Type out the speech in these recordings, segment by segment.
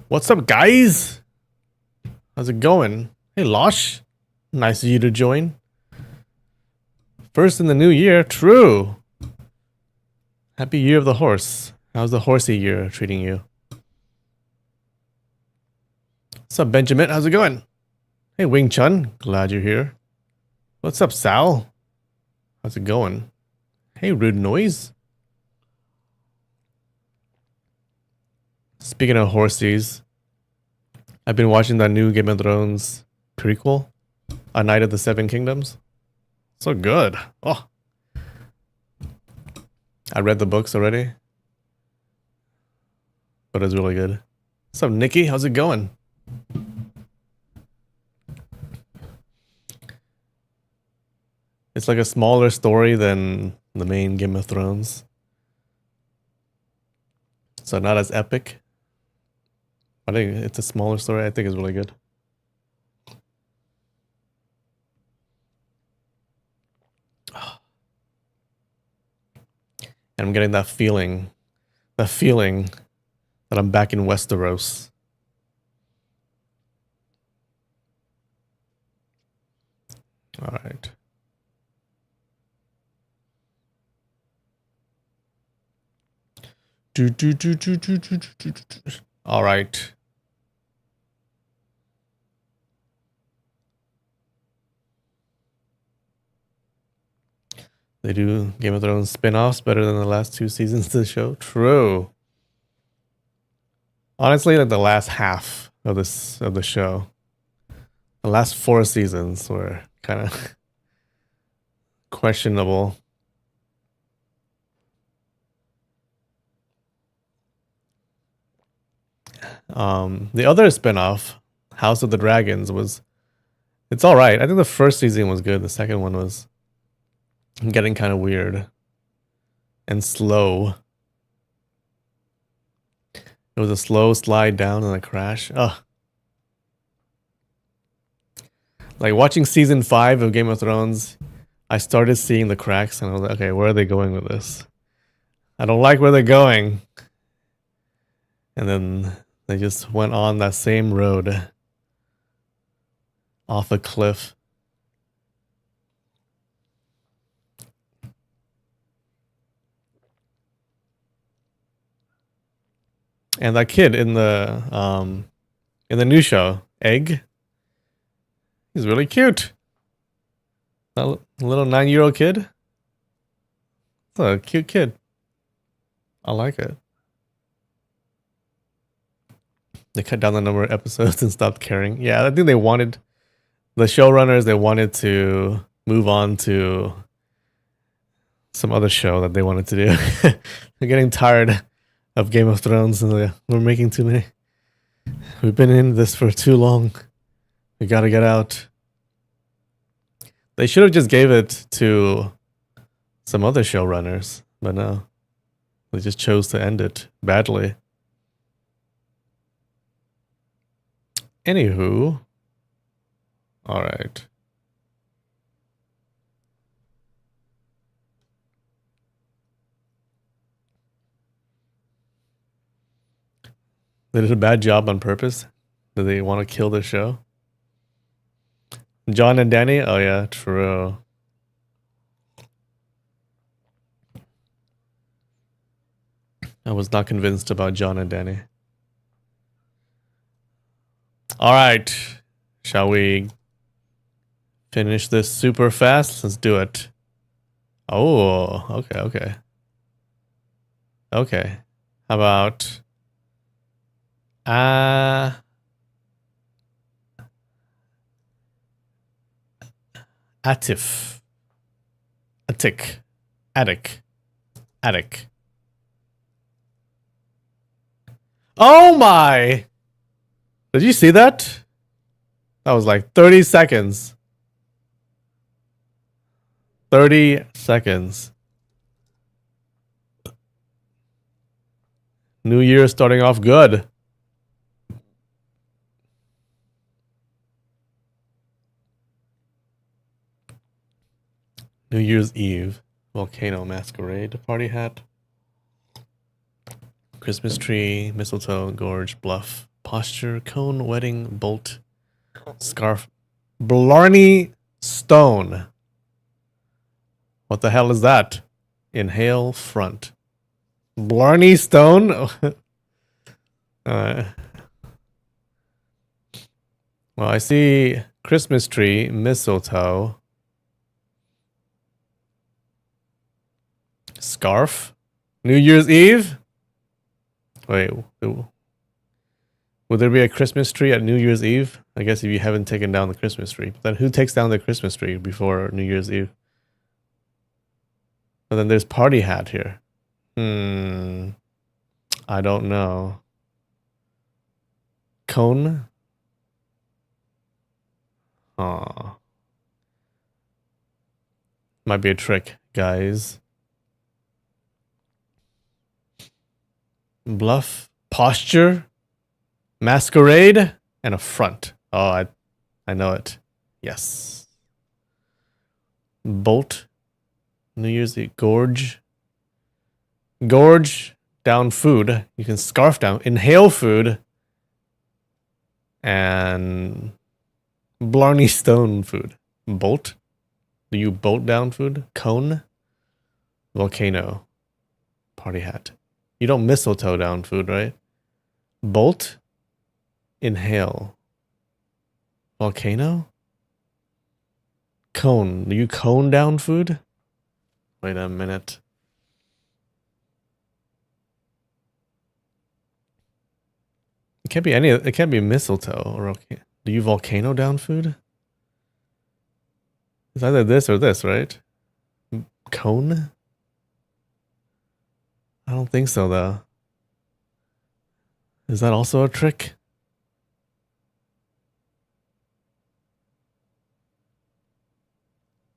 What's up, guys? How's it going? Hey, Losh. Nice of you to join. First in the new year. True. Happy year of the horse. How's the horsey year treating you? What's up, Benjamin? How's it going? Hey, Wing Chun. Glad you're here. What's up, Sal? How's it going? Hey, Rude Noise. Speaking of horsies, I've been watching that new Game of Thrones prequel, A Night of the Seven Kingdoms. So good. Oh, I read the books already, but it's really good. What's up, Nikki? How's it going? It's like a smaller story than the main Game of Thrones, so not as epic. I think it's a smaller story. I think it's really good. And I'm getting that feeling that I'm back in Westeros. All right. All right. They do Game of Thrones spin-offs better than the last 2 seasons of the show. True. Honestly, like the last half of the show, the last 4 seasons were kind of questionable. The other spin-off, House of the Dragons, it's all right. I think the first season was good. The second one was getting kind of weird and slow. It was a slow slide down and a crash. Ugh. Like watching season 5 of Game of Thrones, I started seeing the cracks and I was like, okay, where are they going with this? I don't like where they're going. And then they just went on that same road off a cliff. And that kid in the new show, Egg, he's really cute. That little 9-year-old kid. It's a cute kid. I like it. They cut down the number of episodes and stopped caring. Yeah, I think they wanted the showrunners. They wanted to move on to some other show that they wanted to do. They're getting tired of Game of Thrones, and we're making too many. We've been in this for too long. We gotta get out. They should have just gave it to some other showrunners, but no. They just chose to end it badly. Anywho. Alright. They did a bad job on purpose. Did they want to kill the show? John and Danny? Oh yeah, true. I was not convinced about John and Danny. All right. Shall we finish this super fast? Let's do it. Oh, okay. Okay. How about Atif. Attic. Oh my! Did you see that? That was like 30 seconds. 30 seconds. New Year starting off good. New Year's Eve. Volcano Masquerade. Party hat. Christmas tree. Mistletoe. Gorge. Bluff. Pond. posture, cone, wedding, bolt, scarf, Blarney Stone. What the hell is that? Inhale, front. Blarney Stone? Well, I see Christmas tree, mistletoe, scarf, New Year's Eve? Wait, would there be a Christmas tree at New Year's Eve? I guess if you haven't taken down the Christmas tree. But then who takes down the Christmas tree before New Year's Eve? And then there's party hat here. I don't know. Cone? Aw. Might be a trick, guys. Bluff, posture, masquerade, and a front. Oh, I know it. Yes. Bolt, New Year's Eve, gorge. Gorge, down food. You can scarf down, inhale food, and Blarney Stone food. Bolt. Do you bolt down food? Cone. Volcano. Party hat. You don't mistletoe down food, right? Bolt. Inhale. Volcano. Cone. Do you cone down food? Wait a minute. It can't be any. It can't be mistletoe or okay. Do you volcano down food? It's either this or this, right? Cone? I don't think so, though. Is that also a trick?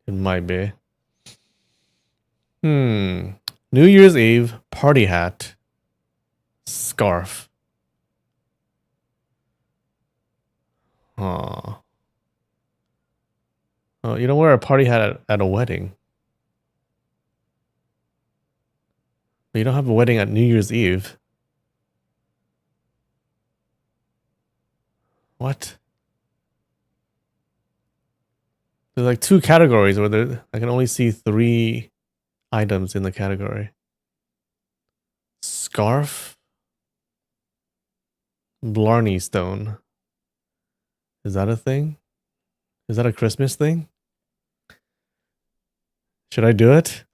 It might be. New Year's Eve, party hat, scarf. Oh, you don't wear a party hat at a wedding. You don't have a wedding at New Year's Eve. What? There's like 2 categories where I can only see 3 items in the category. Scarf. Blarney Stone. Is that a thing? Is that a Christmas thing? Should I do it?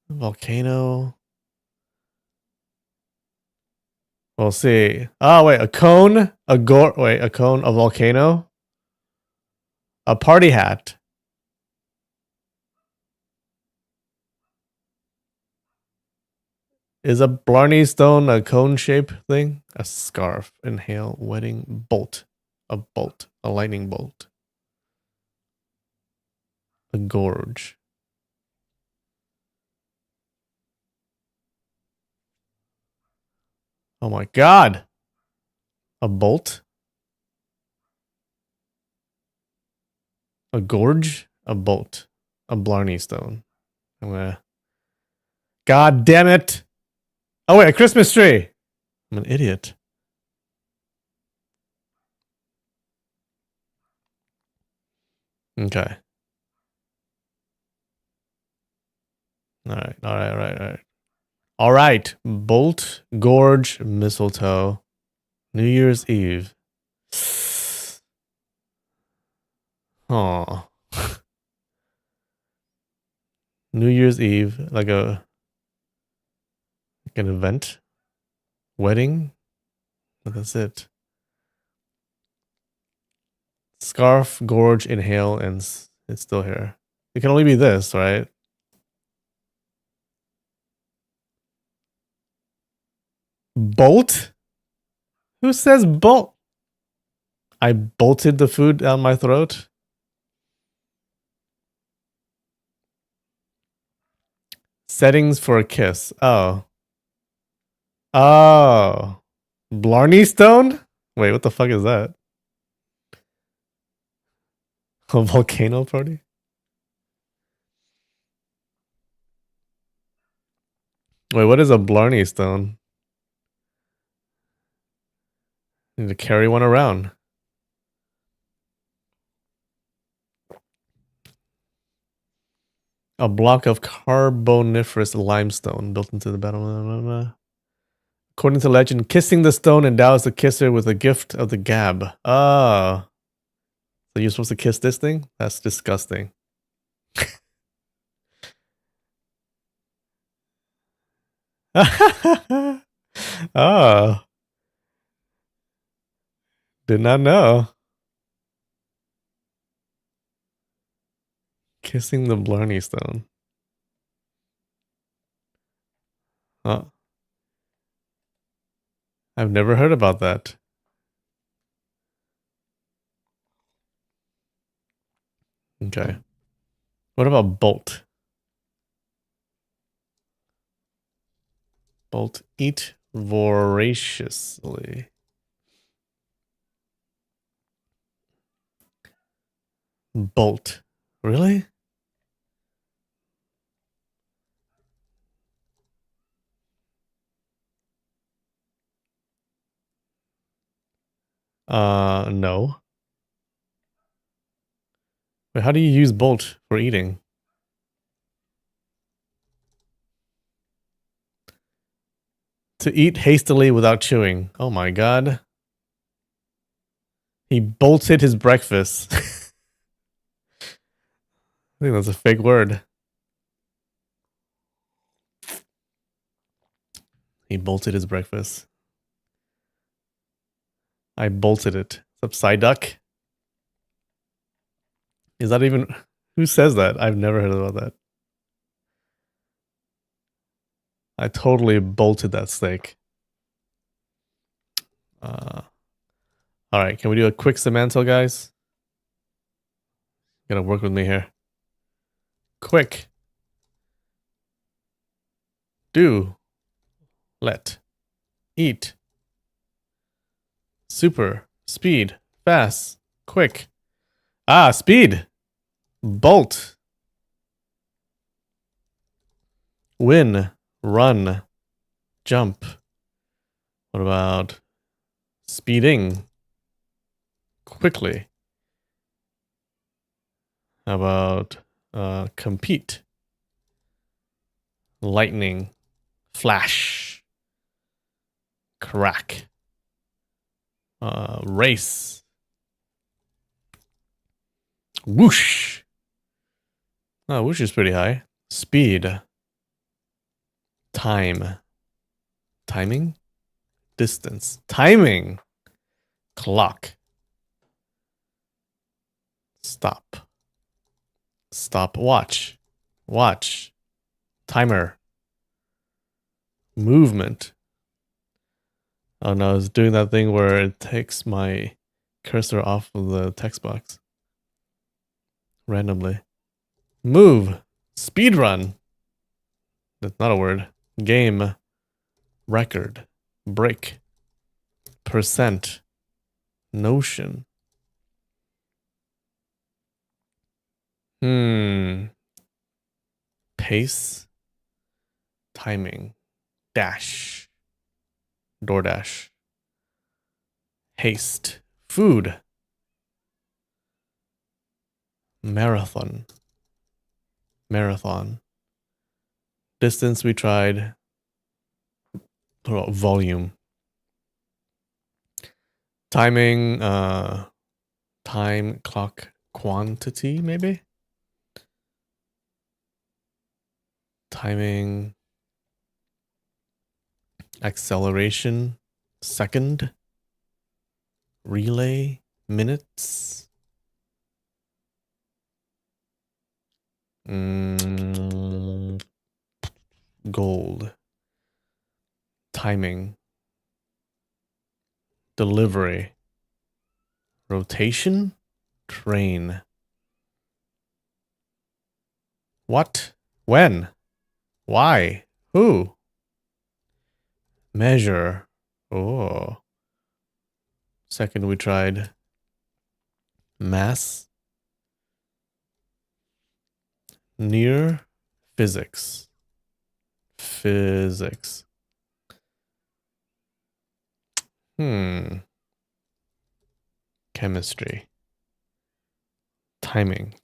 Volcano. We'll see. Oh, wait, a cone, a cone, a volcano, a party hat. Is a Blarney Stone a cone shape thing? A scarf, inhale, wedding, bolt, a lightning bolt, a gorge. Oh my god! A bolt? A gorge? A bolt. A Blarney Stone. I'm gonna... God damn it! Oh wait, a Christmas tree! I'm an idiot. Okay. Alright. Alright. Bolt, gorge, mistletoe. New Year's Eve. Oh. New Year's Eve, like an event, wedding. But that's it. Scarf, gorge, inhale, and it's still here. It can only be this, right? Bolt? Who says bolt? I bolted the food down my throat. Settings for a kiss. Oh. Blarney Stone? Wait, what the fuck is that? A volcano party? Wait, what is a Blarney Stone? Need to carry one around. A block of carboniferous limestone built into the battle. According to legend, kissing the stone endows the kisser with a gift of the gab. Oh. So you're supposed to kiss this thing? That's disgusting. Oh. Did not know. Kissing the Blarney stone. Oh. I've never heard about that. Okay. What about bolt? Bolt. Eat voraciously. Bolt. Really? No. Wait, how do you use bolt for eating? To eat hastily without chewing. Oh my god. He bolted his breakfast. I think that's a fake word. He bolted his breakfast. I bolted it. What's up, Psyduck? Is that even... Who says that? I've never heard about that. I totally bolted that steak. Alright, can we do a quick Semanto, guys? Gotta work with me here. Quick. Do. Let. Eat. Super. Speed. Fast. Quick. Ah, speed. Bolt. Win. Run. Jump. What about speeding? Quickly. How about compete? Lightning. Flash. Crack. Race. Whoosh. Oh, whoosh is pretty high. Speed. Time. Timing? Distance. Timing. Clock. Stop. Stop. Watch. Watch. Timer. Movement. Oh no, it's doing that thing where it takes my cursor off of the text box. Randomly. Move. Speed run. That's not a word. Game. Record. Break. Percent. Notion. Pace. Timing. Dash. DoorDash. Haste. Food. Marathon. Marathon. Distance we tried. What about volume? Timing, time, clock, quantity, maybe? Timing, acceleration, second, relay, minutes. Gold. Timing. Delivery. Rotation. Train. What? When? Why? Who? Measure. Oh. Second we tried mass. Near. Physics. Physics. chemistry, timing,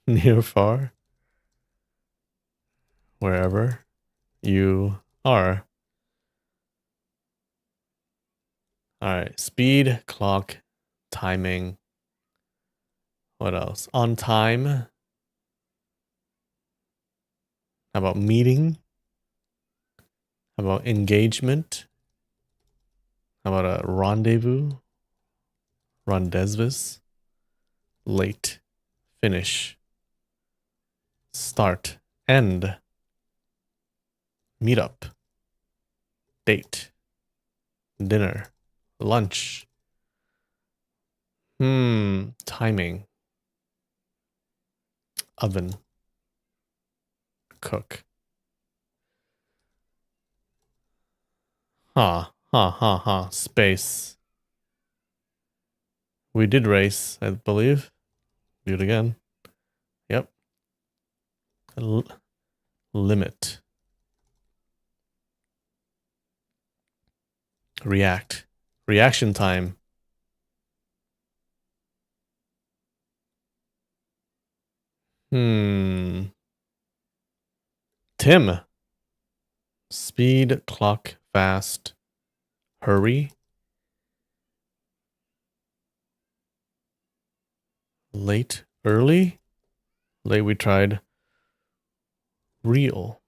near, far, wherever you are. All right, speed, clock, timing. What else? On time. How about meeting? How about engagement? How about a rendezvous? Rendezvous? Late. Finish. Start. End. Meetup. Date. Dinner. Lunch. Timing. Oven. Cook. Space. We did race, I believe. Do it again. Yep. Limit. React. Reaction time. Tim. Speed, clock, fast, hurry. Late, early. Late we tried. Real.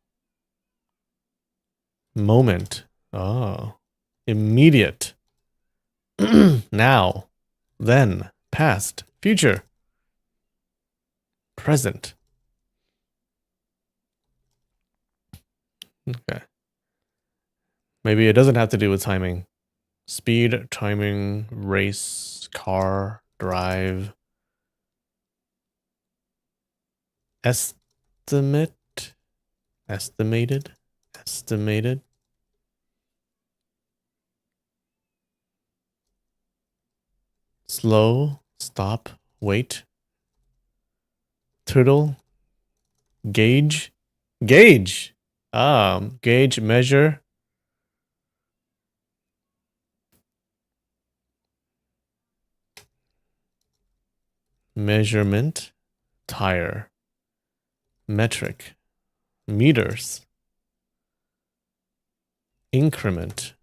Moment. Oh. Immediate. Now. Then. Past. Future. Present. Okay. Maybe it doesn't have to do with timing. Speed, timing, race, car, drive. Estimate. Estimated. Estimated. Slow. Stop. Wait. Turtle. Gauge. Gauge. Gauge, measure. Measurement. Tire. Metric. Meters. Increment.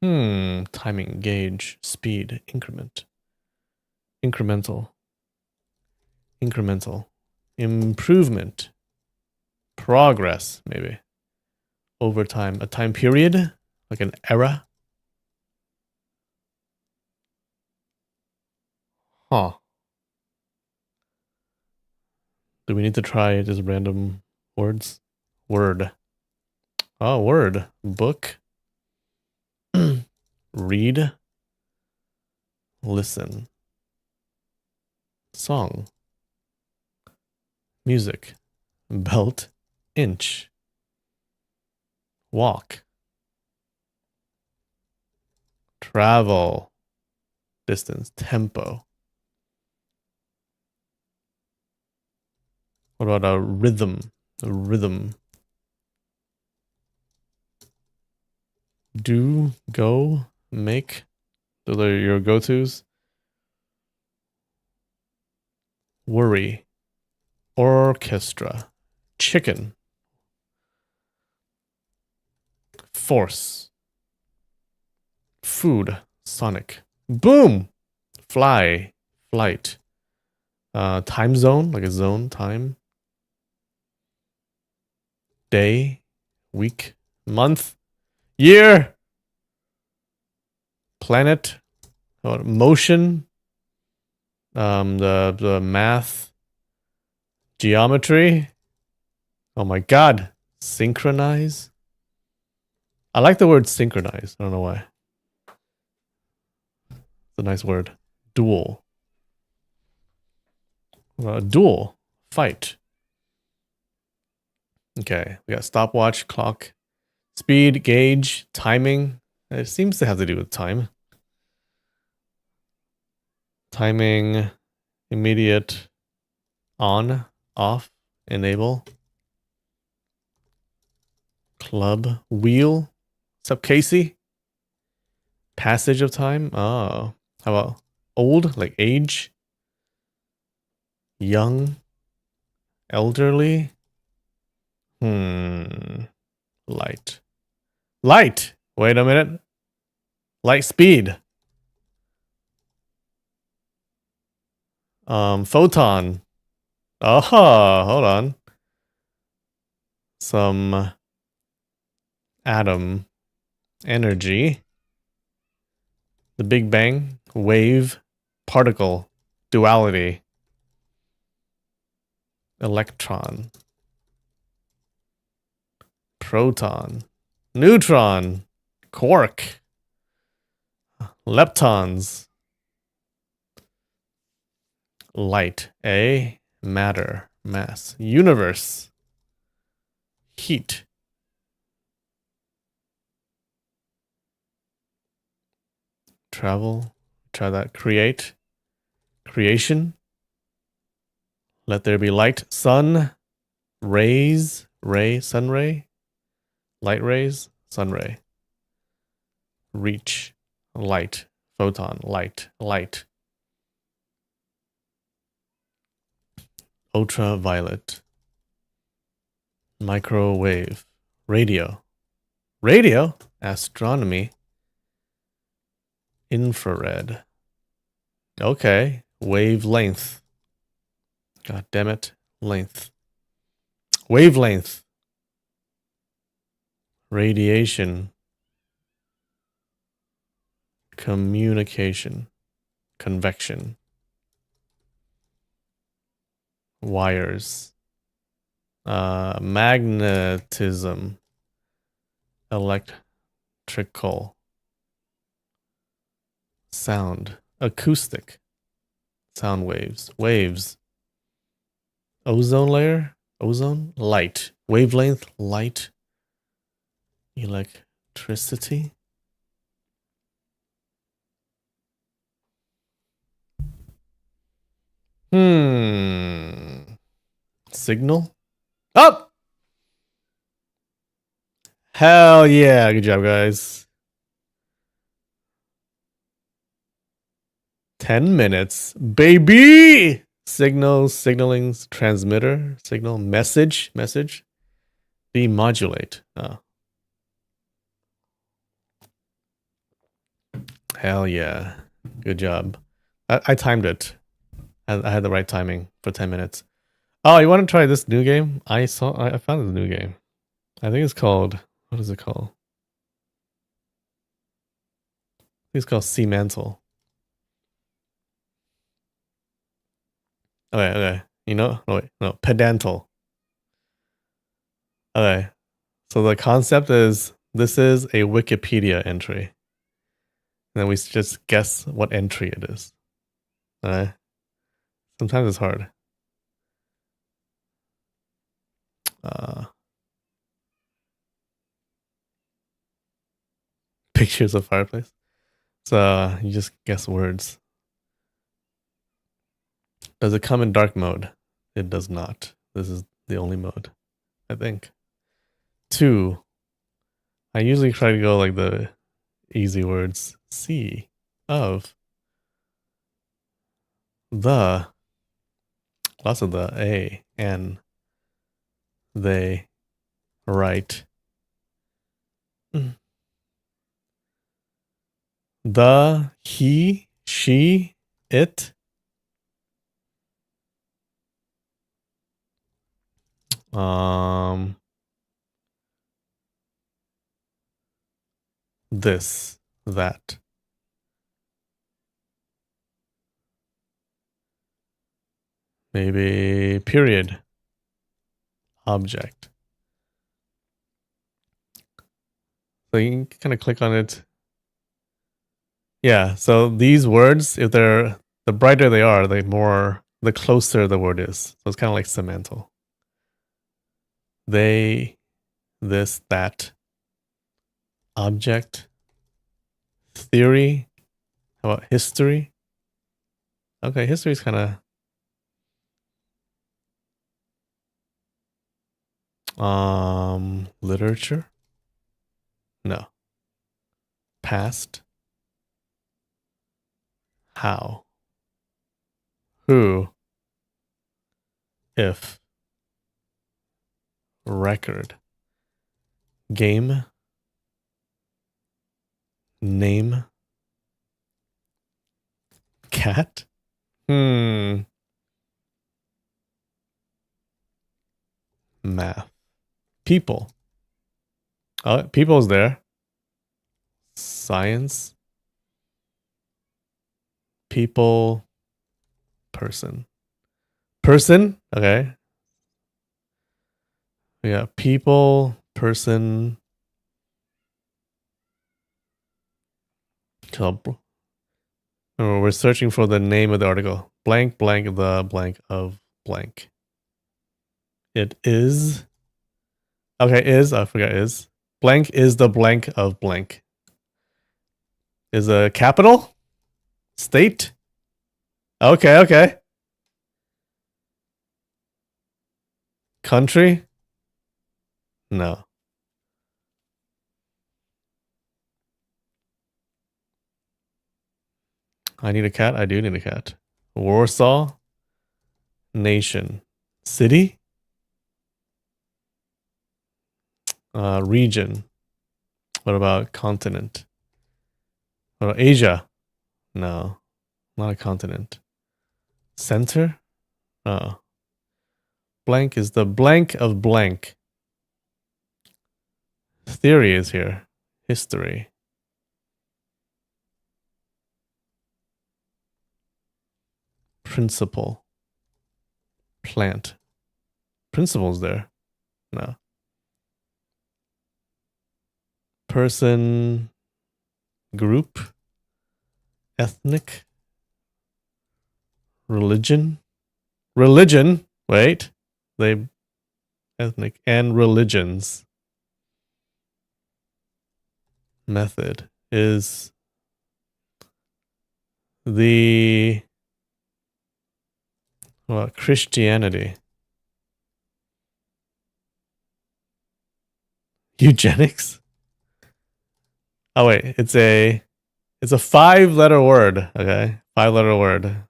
Timing, gauge, speed, increment. Incremental. Incremental. Improvement. Progress, maybe. Over time. A time period? Like an era? Huh. Do we need to try just random words? Word. Oh, word. Book. Read. Listen. Song. Music. Belt. Inch. Walk. Travel. Distance. Tempo. What about a rhythm? A rhythm. Do, go, make. Those are your go-tos. Worry. Orchestra. Chicken. Force. Food. Sonic. Boom! Fly. Flight. Time zone, like a zone, time. Day. Week. Month. Year. Planet. Motion. The math. Geometry. Oh my god. Synchronize. I like the word synchronize. I don't know why. It's a nice word. Duel. Duel. Fight. Okay. We got stopwatch, clock, speed, gauge, timing. It seems to have to do with time. Timing, immediate, on, off, enable. Club, wheel. What's up, Casey? Passage of time? Oh. How about old? Like age? Young? Elderly? Light. Light! Wait a minute. Light speed. Photon. Aha, hold on. Some atom energy. The Big Bang. Wave. Particle. Duality. Electron. Proton. Neutron. Quark. Leptons. Light. A. Matter. Mass. Universe. Heat. Travel. Try that. Create. Creation. Let there be light. Sun. Rays. Ray. Sun ray. Light rays. Sun ray. Reach. Light. Photon. Light. Light. Ultraviolet. Microwave. Radio. Radio? Astronomy. Infrared. Okay. Wavelength. God damn it. Length. Wavelength. Radiation. Communication. Convection. Wires. Magnetism. Electrical. Sound. Acoustic. Sound waves. Waves. Ozone layer. Ozone. Light. Wavelength. Light. Electricity. Signal. Up. Hell yeah. Good job, guys. 10 minutes. Baby. Signal, signaling, transmitter, signal, message, demodulate. Oh. Hell yeah. Good job. I timed it. I had the right timing for 10 minutes. Oh, you want to try this new game? I found this new game. I think it's called, what is it called? I think it's called Sea Mantle. Okay. No, wait, no, Pedantal. Okay. So the concept is, this is a Wikipedia entry. And then we just guess what entry it is. Alright. Sometimes it's hard. Pictures of fireplace. So you just guess words. Does it come in dark mode? It does not. This is the only mode, I think. 2. I usually try to go like the easy words. C. Of. The. Lots of the. A. N. They. Right. The. He. She. It. This. That. Maybe period. Object. So you can kind of click on it. Yeah, so these words, if they're, the brighter they are, the closer the word is. So it's kind of like semantal. They, this, that. Object. Theory. How about history? Okay, history is kind of literature. No. Past. How? Who? If? Record? Game? Name? Cat? Math. People. Oh, people's there. Science. People. Person. Person? Okay. Yeah. People. Person. Oh, we're searching for the name of the article. Blank, blank, the blank of blank. It is. Okay, is. I forgot is. Blank is the blank of blank. Is a capital? State? Okay, okay. Country? No. I need a cat. I do need a cat. Warsaw? Nation. City? Region. What about continent? What about Asia? No, not a continent. Center? Oh. Blank is the blank of blank. Theory is here. History. Principle. Plant. Principles there. No. Person. Group. Ethnic. Religion. Religion. Wait. They ethnic and religions. Method is the Christianity. Eugenics? Oh wait, it's a 5-letter word, okay? 5-letter word.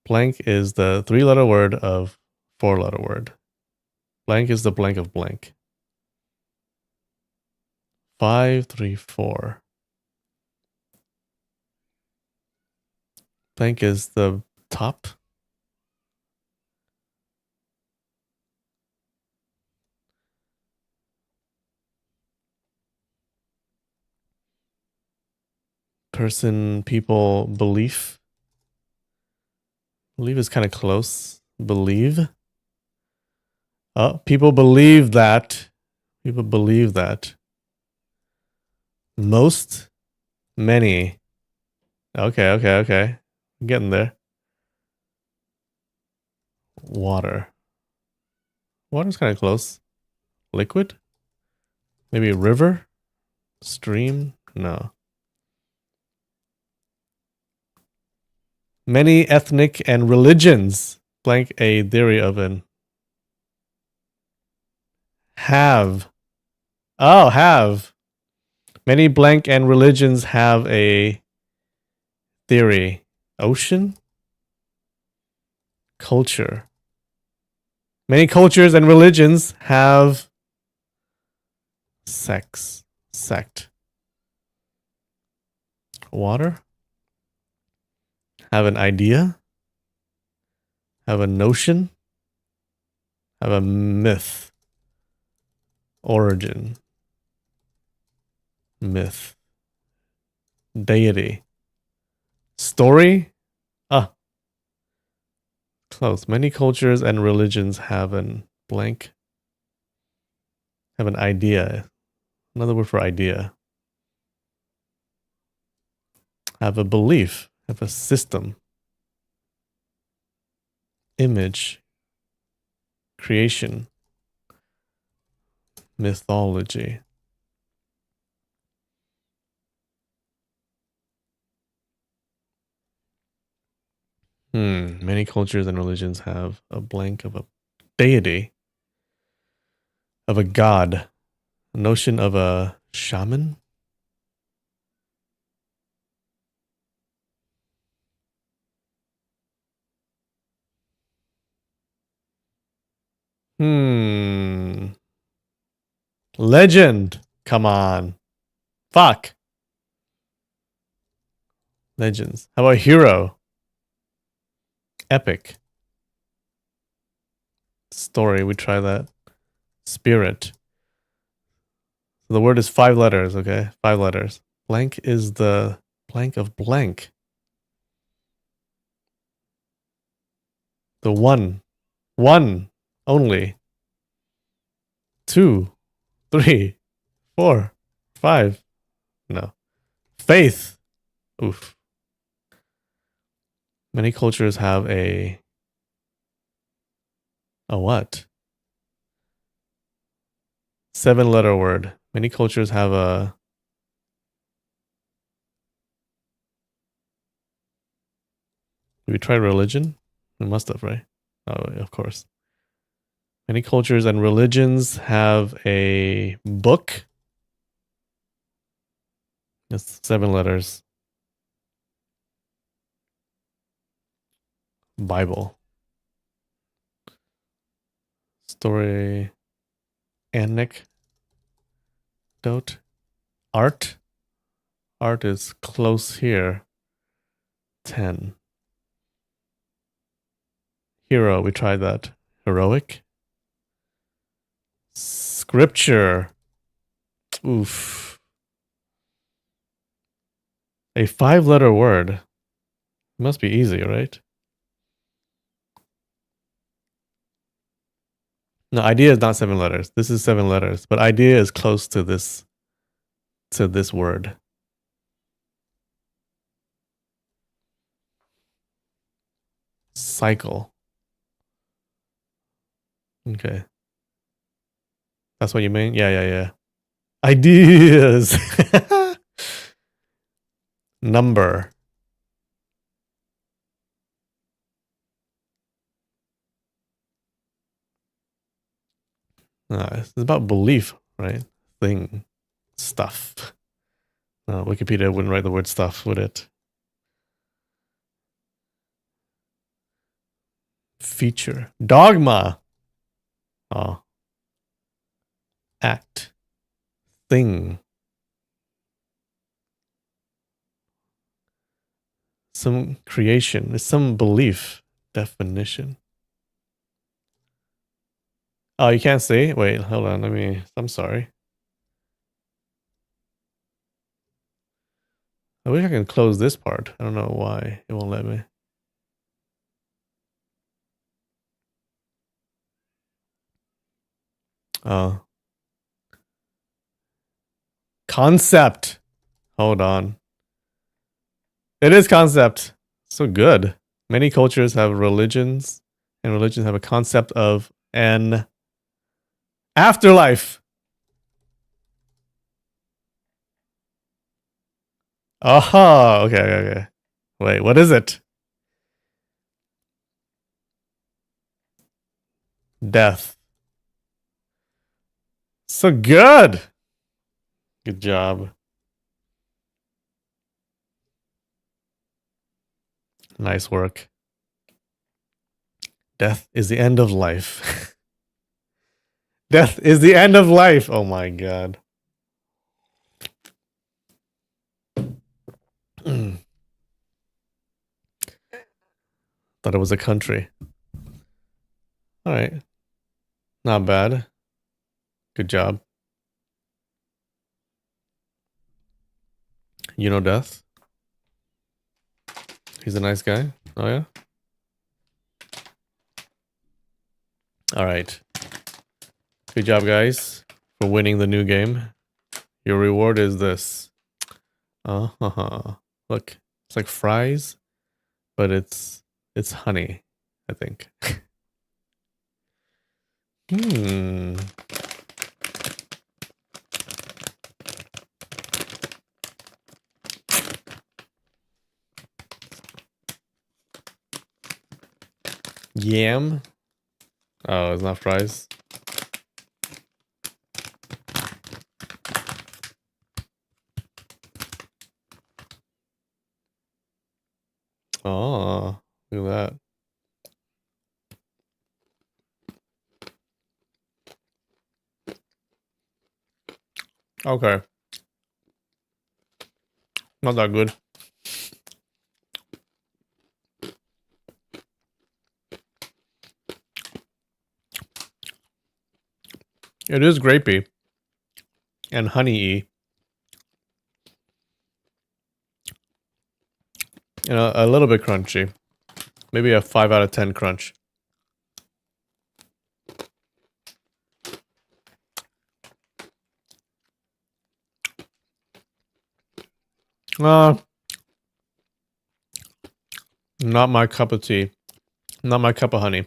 Blank is the 3-letter word of 4-letter word. Blank is the blank of blank. 5, 3, 4. Blank is the top. Person, people, belief. Believe is kind of close. Believe. Oh, people believe that. People believe that. Most. Many. Okay, okay, okay. I'm getting there. Water. Water's kind of close. Liquid? Maybe river? Stream? No. Many ethnic and religions. Blank a theory of an. Have. Oh, have. Many blank and religions have a theory. Ocean? Culture. Many cultures and religions have sex. Sect. Water? Have an idea? Have a notion? Have a myth? Origin. Myth. Deity. Story? Ah. Close. Many cultures and religions have an blank. Have an idea. Another word for idea. Have a belief. Have a system. Image. Creation. Mythology. Many cultures and religions have a blank of a deity. Of a god. A notion of a shaman. Legend. Come on. Fuck. Legends. How about hero? Epic. Story. We try that. Spirit. The word is 5 letters, okay? 5 letters. Blank is the blank of blank. The one. One only. 2, 3, 4, 5. No. Faith. Oof. Many cultures have a what? 7-letter word. Many cultures have a we tried religion? We must have, right? Oh, of course. Many cultures and religions have a book. It's 7 letters. Bible. Story. Anecdote. Art. Art is close here. 10. Hero. We tried that. Heroic. Scripture. Oof. A 5-letter word. Must be easy, right? No, idea is not 7 letters. This is 7 letters, but idea is close to this word. Cycle. Okay. That's what you mean? Yeah. Ideas. Number. It's about belief, right? Thing. Stuff. Wikipedia wouldn't write the word stuff, would it? Feature. Dogma. Oh. Act. Thing. Some creation. It's some belief. Definition. Oh, you can't see? Wait, hold on. I'm sorry. I wish I can close this part. I don't know why it won't let me. Oh. Concept. Hold on. It is concept. So good. Many cultures have religions, and religions have a concept of an afterlife. Aha. Okay. Wait, what is it? Death. So good. Good job. Nice work. Death is the end of life. Death is the end of life. Oh my god. Thought it was a country. All right. Not bad. Good job. You know Death? He's a nice guy. Oh yeah? All right. Good job, guys, for winning the new game. Your reward is this. Look, it's like fries, but it's honey, I think. Yam? Oh, it's not fries. Oh, look at that. Okay. Not that good. It is grapey and honey-y. And a little bit crunchy. Maybe a 5 out of 10 crunch. Not my cup of tea. Not my cup of honey.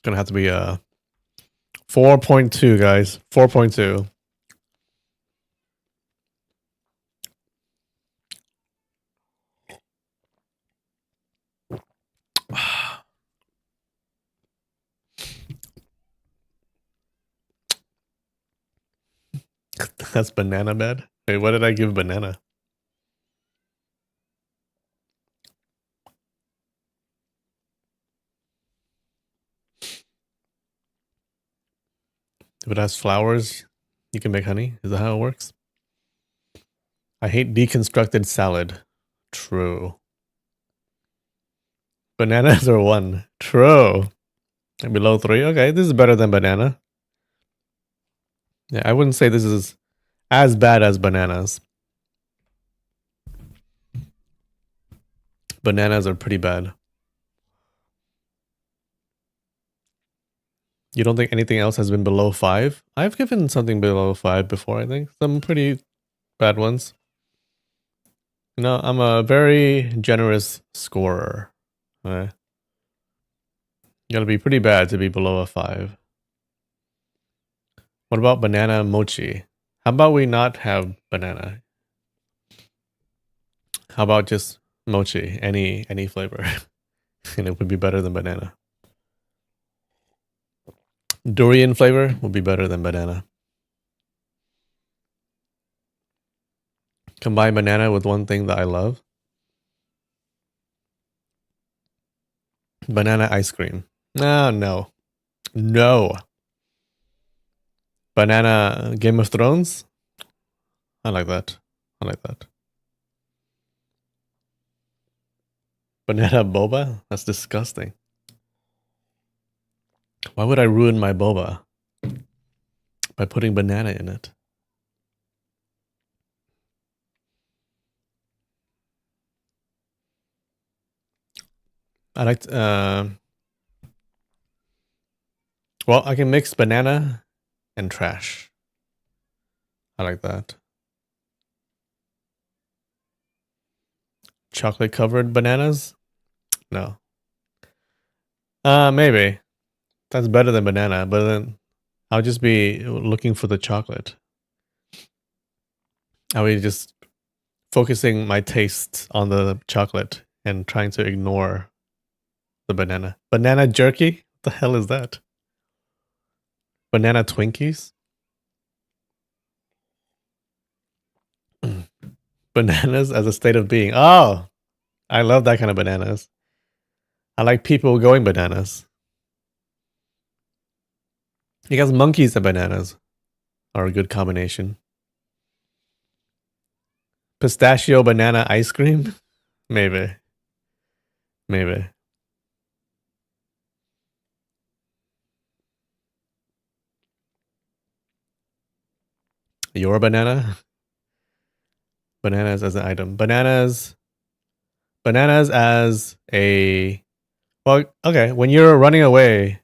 Gonna have to be 4.2, guys. 4.2. That's banana bad. Wait, what did I give banana? If it has flowers, you can make honey. Is that how it works? I hate deconstructed salad. True. Bananas are 1. True. And below 3. Okay, this is better than banana. Yeah, I wouldn't say this is as bad as bananas. Bananas are pretty bad. You don't think anything else has been below 5? I've given something below 5 before, I think. Some pretty bad ones. No, I'm a very generous scorer. You gotta be pretty bad to be below a 5. What about banana mochi? How about we not have banana? How about just mochi? Any flavor. And it would be better than banana. Durian flavor would be better than banana. Combine banana with one thing that I love. Banana ice cream. No. No. Banana Game of Thrones? I like that. I like that. Banana boba? That's disgusting. Why would I ruin my boba by putting banana in it? I like well, I can mix banana and trash. I like that. Chocolate covered bananas? No. Maybe. That's better than banana, but then I'll just be looking for the chocolate. I'll be just focusing my taste on the chocolate and trying to ignore the banana. Banana jerky? What the hell is that? Banana Twinkies? Bananas as a state of being. Oh, I love that kind of bananas. I like people going bananas. Because monkeys and bananas are a good combination. Pistachio banana ice cream? Maybe. Maybe. Your banana? Bananas as an item. Bananas as a... Well, okay. When you're running away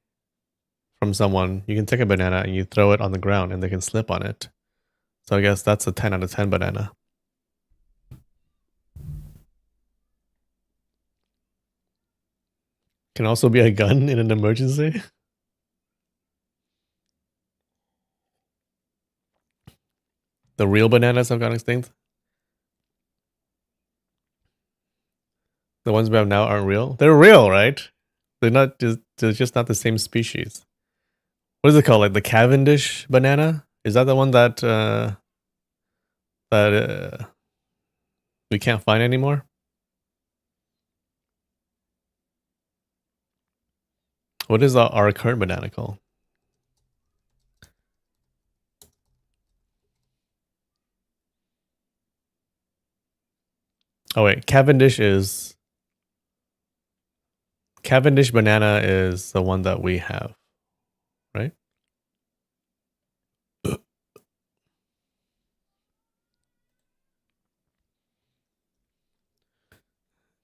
from someone, you can take a banana and you throw it on the ground and they can slip on it. So I guess that's a 10 out of 10 banana. Can also be a gun in an emergency. The real bananas have gone extinct. The ones we have now aren't real. They're real, right? They're just not the same species. What is it called? Like the Cavendish banana? Is that the one that we can't find anymore? What is our current banana called? Oh wait, Cavendish banana is the one that we have, right?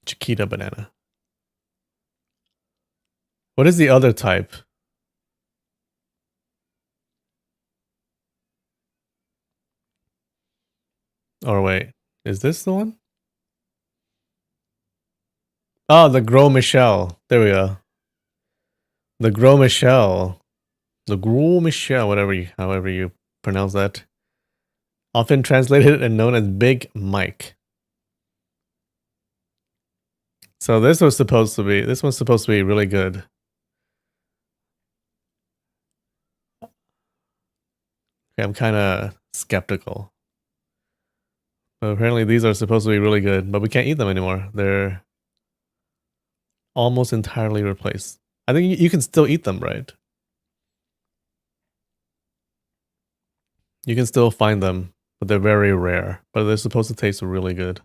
Chiquita banana. What is the other type? Or wait, is this the one? Oh, the Gros Michel. There we go. The Gros Michel. The Gros Michel, however you pronounce that. Often translated and known as Big Mike. So this one's supposed to be really good. Okay, I'm kind of skeptical. But apparently these are supposed to be really good, but we can't eat them anymore. They're almost entirely replaced. I think you can still eat them, right? You can still find them, but they're very rare. But they're supposed to taste really good.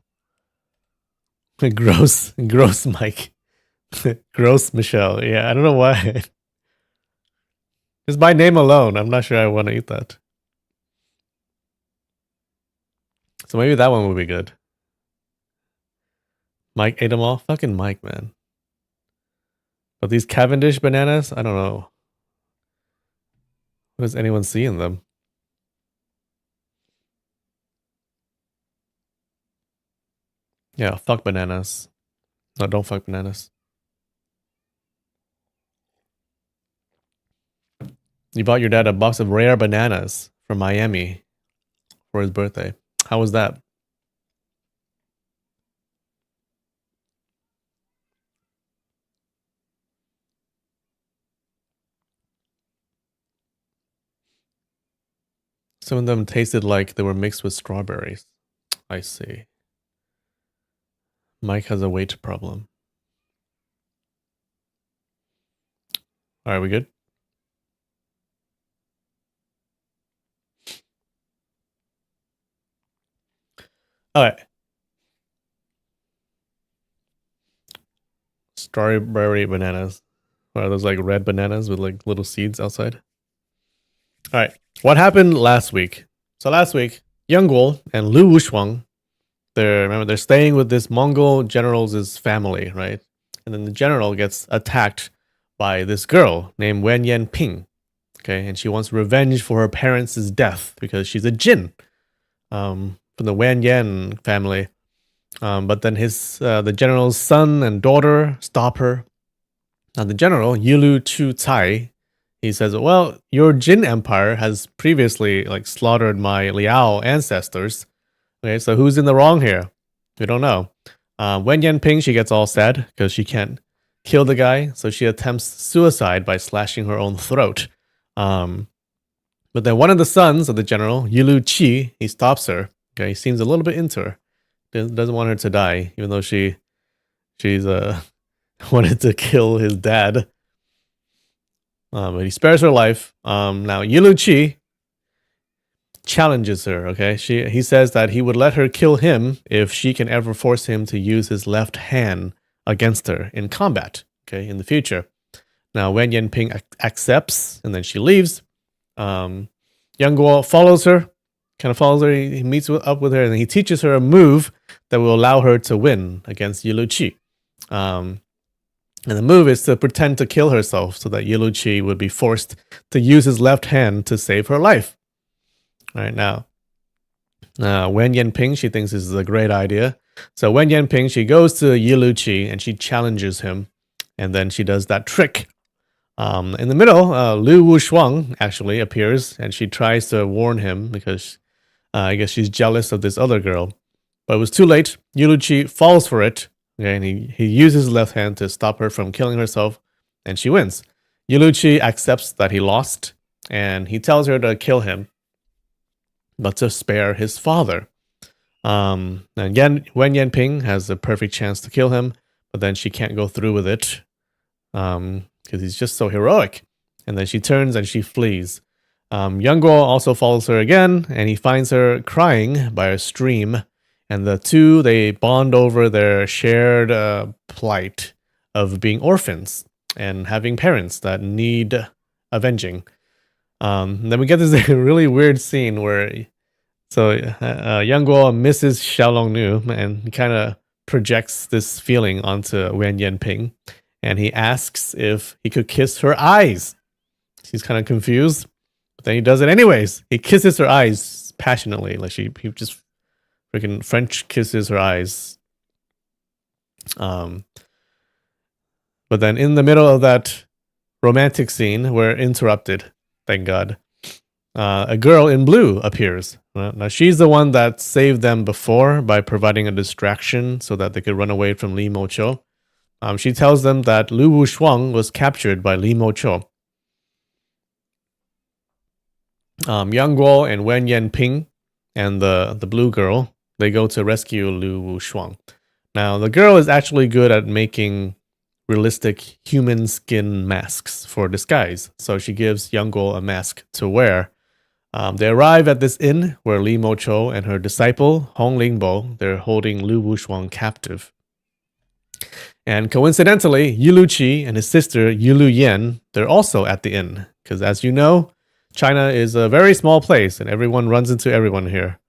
Gross Mike. Gross Michelle. Yeah, I don't know why. Just by name alone, I'm not sure I want to eat that. So maybe that one would be good. Mike ate them all? Fucking Mike, man. But these Cavendish bananas, I don't know. What does anyone see in them? Yeah, fuck bananas. No, don't fuck bananas. You bought your dad a box of rare bananas from Miami for his birthday. How was that? Some of them tasted like they were mixed with strawberries. I see. Mike has a weight problem. All right, we good? All right. Strawberry bananas. What are those, like red bananas with like little seeds outside? All right. What happened last week? So last week, Young Guo and Lu Wushuang, they're staying with this Mongol general's family, right? And then the general gets attacked by this girl named Wen Yanping. Okay, and she wants revenge for her parents' death because she's a jinn from the Wan Yan family. But then the general's son and daughter stop her. Now the general, Yilu Chu Cai, he says, well, your Jin Empire has previously like slaughtered my Liao ancestors. Okay, so who's in the wrong here? We don't know. Wen Yanping, she gets all sad because she can't kill the guy, so she attempts suicide by slashing her own throat. But then one of the sons of the general, Yilu Qi, he stops her. Okay, he seems a little bit into her. Doesn't want her to die, even though she's wanted to kill his dad. But he spares her life. Now Yilu Qi challenges her. Okay, he says that he would let her kill him if she can ever force him to use his left hand against her in combat. Okay, in the future. Now Wen Yanping accepts, and then she leaves. Yang Guo follows her, He meets up with her, and he teaches her a move that will allow her to win against Yilu Qi. And the move is to pretend to kill herself so that Yilu Qi would be forced to use his left hand to save her life. All right, now, Wen Yanping, she thinks this is a great idea. So Wen Yanping, she goes to Yilu Qi and she challenges him. And then she does that trick. In the middle, Lu Wushuang actually appears and she tries to warn him because I guess she's jealous of this other girl. But it was too late. Yilu Qi falls for it. Okay, and he uses his left hand to stop her from killing herself, and she wins. Yilu Qi accepts that he lost, and he tells her to kill him, but to spare his father. And Wen Yanping has a perfect chance to kill him, but then she can't go through with it because he's just so heroic. And then she turns and she flees. Yang Guo also follows her again, and he finds her crying by a stream And the two, they bond over their shared plight of being orphans and having parents that need avenging. Then we get this really weird scene where Yang Guo misses Xiaolong Nu and he kind of projects this feeling onto Wen Yanping, and he asks if he could kiss her eyes. She's kind of confused, but then he does it anyways. He kisses her eyes passionately, like he just freaking French kisses her eyes. But then in the middle of that romantic scene, we're interrupted. Thank God. A girl in blue appears. Now she's the one that saved them before by providing a distraction so that they could run away from Li Moqiu. She tells them that Lu Wushuang was captured by Li Moqiu. Yang Guo and Wen Yanping and the blue girl, they go to rescue Lu Wushuang. Now the girl is actually good at making realistic human skin masks for disguise, so she gives Yang Guo a mask to wear. They arrive at this inn where Li Moqiu and her disciple Hong Lingbo, they're holding Lu Wushuang captive. And coincidentally, Yu Luqi and his sister Yu Luyan, they're also at the inn. Because as you know, China is a very small place and everyone runs into everyone here.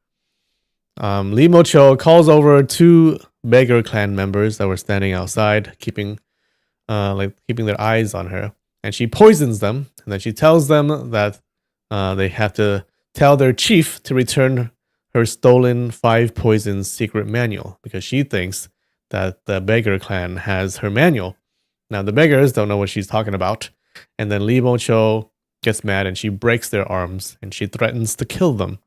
Li Moqiu calls over two beggar clan members that were standing outside, keeping their eyes on her. And she poisons them, and then she tells them that they have to tell their chief to return her stolen 5 poisons secret manual because she thinks that the beggar clan has her manual. Now the beggars don't know what she's talking about, and then Li Moqiu gets mad and she breaks their arms and she threatens to kill them.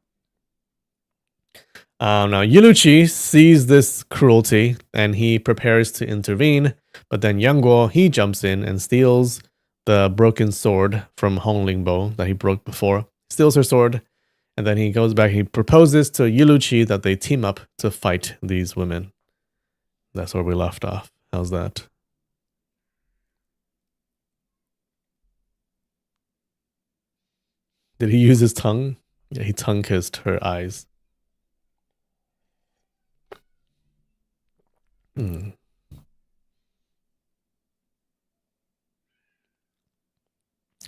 Now Yu Luqi sees this cruelty and he prepares to intervene, but then Yang Guo, he jumps in and steals the broken sword from Hong Lingbo that he broke before, steals her sword, and then he goes back, he proposes to Yu Luqi that they team up to fight these women. That's where we left off. How's that? Did he use his tongue? Yeah, he tongue kissed her eyes.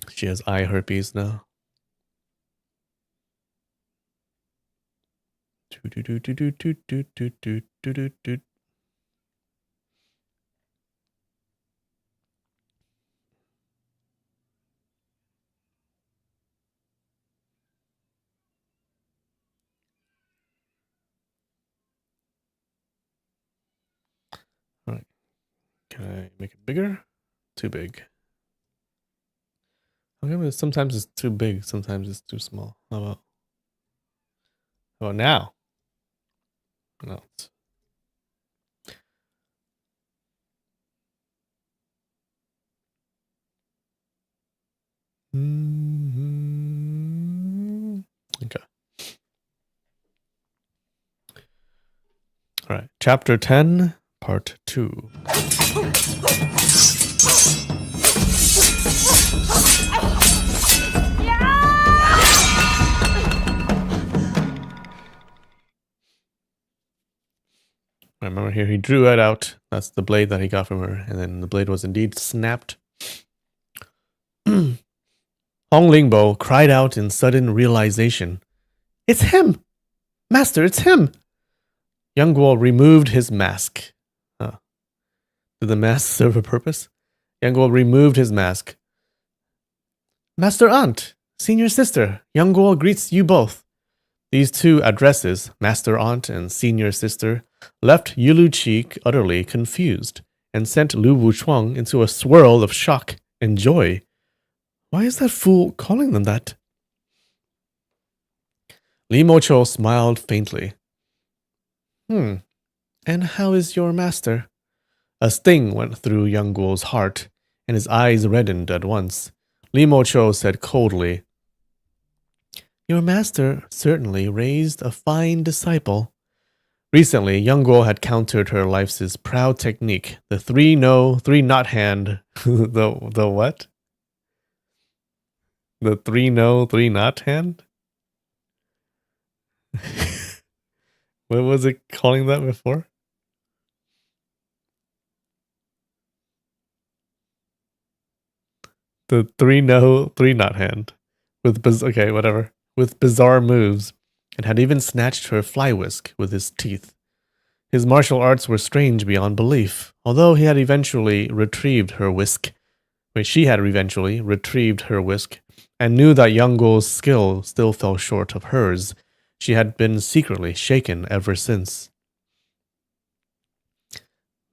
She has eye herpes now. All right. Can I make it bigger? Too big. Okay, sometimes it's too big, sometimes it's too small. How about now? No. Okay. All right. Chapter 10, Part 2. Remember here, he drew it out. That's the blade that he got from her. And then the blade was indeed snapped. Hong Lingbo cried out in sudden realization. It's him! Master, it's him! Yang Guo removed his mask. Did the mask serve a purpose? Yang Guo removed his mask. Master Aunt, Senior Sister, Yang Guo greets you both. These two addresses, Master Aunt and Senior Sister, left Yu Luqi utterly confused and sent Lu Wushuang into a swirl of shock and joy. Why is that fool calling them that? Li Moqiu smiled faintly. And how is your master? A sting went through Yang Guo's heart, and his eyes reddened at once. Li Moqiu said coldly, Your master certainly raised a fine disciple. Recently, Yang Guo had countered her life's proud technique, the 3-no, 3-not hand. the what? The 3-no, 3-not hand? What was it calling that before? The three knot hand. Okay, whatever. With bizarre moves, and had even snatched her fly whisk with his teeth. His martial arts were strange beyond belief, although he had eventually retrieved her whisk. She had eventually retrieved her whisk, and knew that Young Guo's skill still fell short of hers. She had been secretly shaken ever since.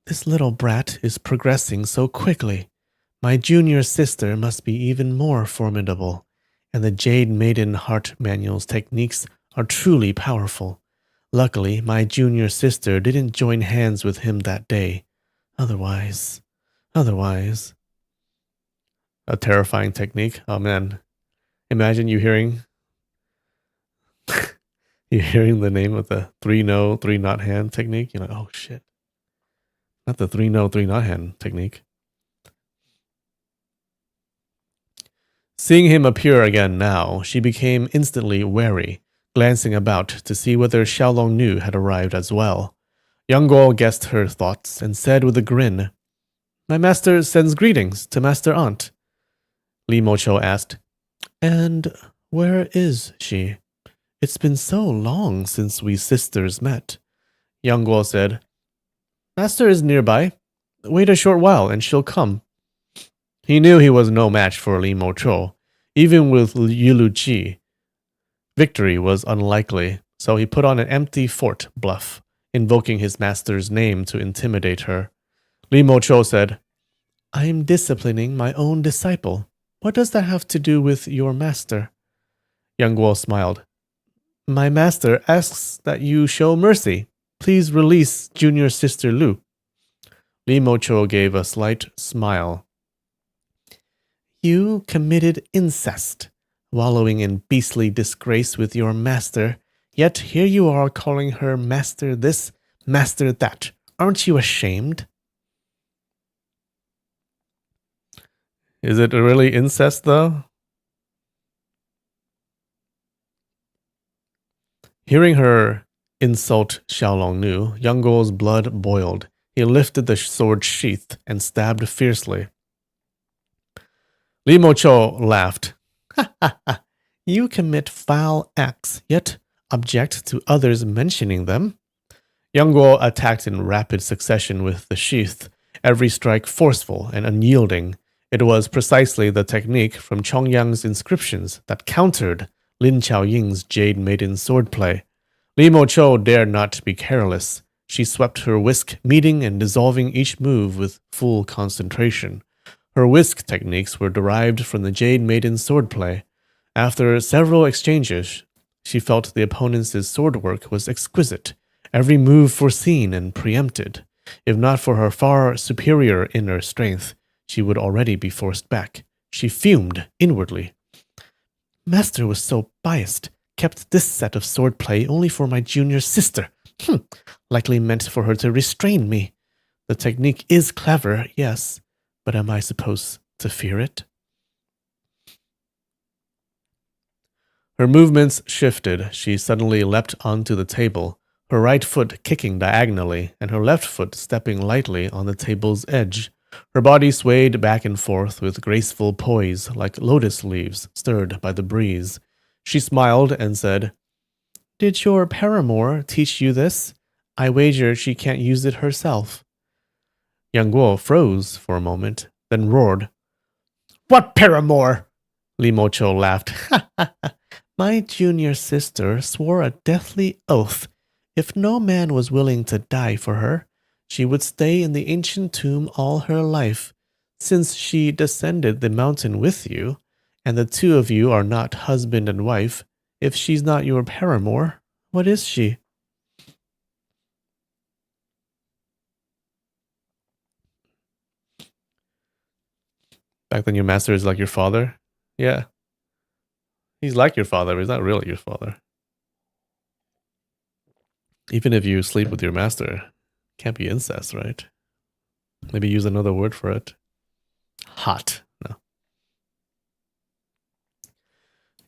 This little brat is progressing so quickly. My junior sister must be even more formidable, and the Jade Maiden Heart Manual's techniques are truly powerful. Luckily, my junior sister didn't join hands with him that day. Otherwise. A terrifying technique. Oh man. Imagine you hearing the name of the three knot hand technique. You're like, oh shit. Not the three knot hand technique. Seeing him appear again now, she became instantly wary, glancing about to see whether Xiaolong Nu had arrived as well. Yang Guo guessed her thoughts and said with a grin, My master sends greetings to Master Aunt. Li Mocho asked, And where is she? It's been so long since we sisters met. Yang Guo said, Master is nearby. Wait a short while and she'll come. He knew he was no match for Li Mocho. Even with Yilu Qi, victory was unlikely, so he put on an empty fort bluff, invoking his master's name to intimidate her. Li Mocho said, I'm disciplining my own disciple. What does that have to do with your master? Yang Guo smiled. My master asks that you show mercy. Please release junior sister Lu. Li Mocho gave a slight smile. You committed incest, wallowing in beastly disgrace with your master, yet here you are calling her master this, master that. Aren't you ashamed? Is it really incest, though? Hearing her insult Xiaolong Nu, Yang Guo's blood boiled. He lifted the sword sheath and stabbed fiercely. Li Mocho laughed. Ha ha ha! You commit foul acts, yet object to others mentioning them. Yang Guo attacked in rapid succession with the sheath, every strike forceful and unyielding. It was precisely the technique from Chongyang's inscriptions that countered Lin Chaoying's Jade Maiden swordplay. Li Mocho dared not be careless. She swept her whisk, meeting and dissolving each move with full concentration. Her whisk techniques were derived from the Jade Maiden's swordplay. After several exchanges, she felt the opponent's swordwork was exquisite, every move foreseen and preempted. If not for her far superior inner strength, she would already be forced back. She fumed inwardly. Master was so biased, kept this set of swordplay only for my junior sister. Likely meant for her to restrain me. The technique is clever, yes, but am I supposed to fear it? Her movements shifted. She suddenly leapt onto the table, her right foot kicking diagonally and her left foot stepping lightly on the table's edge. Her body swayed back and forth with graceful poise like lotus leaves stirred by the breeze. She smiled and said, Did your paramour teach you this? I wager she can't use it herself. Yang Guo froze for a moment, then roared. What paramour? Li Mocho laughed. My junior sister swore a deathly oath. If no man was willing to die for her, she would stay in the ancient tomb all her life. Since she descended the mountain with you, and the two of you are not husband and wife, if she's not your paramour, what is she? Back then your master is like your father? Yeah. He's like your father, but he's not really your father. Even if you sleep with your master, can't be incest, right? Maybe use another word for it. Hot. No.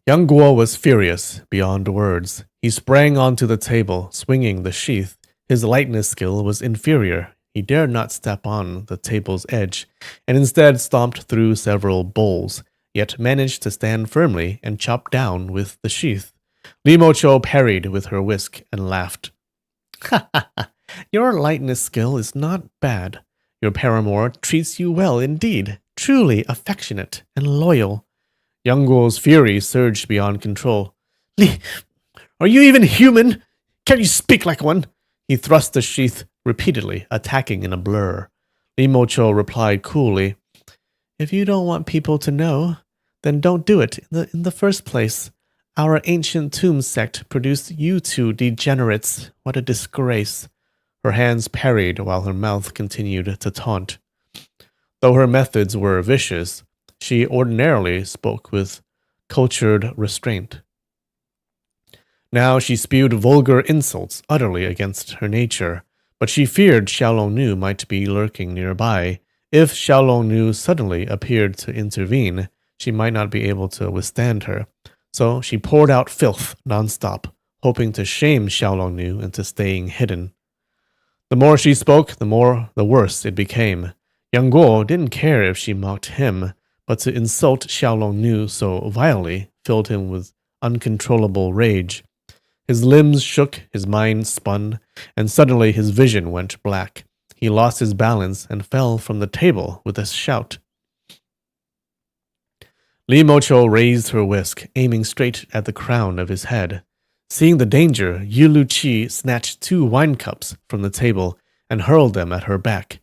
Young Guo was furious beyond words. He sprang onto the table, swinging the sheath. His lightness skill was inferior. He dared not step on the table's edge, and instead stomped through several bowls, yet managed to stand firmly and chop down with the sheath. Li Mocho parried with her whisk and laughed. Ha ha ha! Your lightness skill is not bad. Your paramour treats you well indeed, truly affectionate and loyal. Young Guo's fury surged beyond control. Li, are you even human? Can you speak like one? He thrust the sheath repeatedly, attacking in a blur. Li Mocho replied coolly, If you don't want people to know, then don't do it in the first place. Our ancient tomb sect produced you two degenerates. What a disgrace. Her hands parried while her mouth continued to taunt. Though her methods were vicious, she ordinarily spoke with cultured restraint. Now she spewed vulgar insults utterly against her nature, but she feared Xiaolongnu might be lurking nearby. If Xiaolongnu suddenly appeared to intervene, she might not be able to withstand her. So she poured out filth nonstop, hoping to shame Xiaolongnu into staying hidden. The more she spoke, the worse it became. Yang Guo didn't care if she mocked him, but to insult Xiaolongnu so vilely filled him with uncontrollable rage. His limbs shook, his mind spun, and suddenly his vision went black. He lost his balance and fell from the table with a shout. Li Mocho raised her whisk, aiming straight at the crown of his head. Seeing the danger, Yuluqi snatched 2 wine cups from the table and hurled them at her back.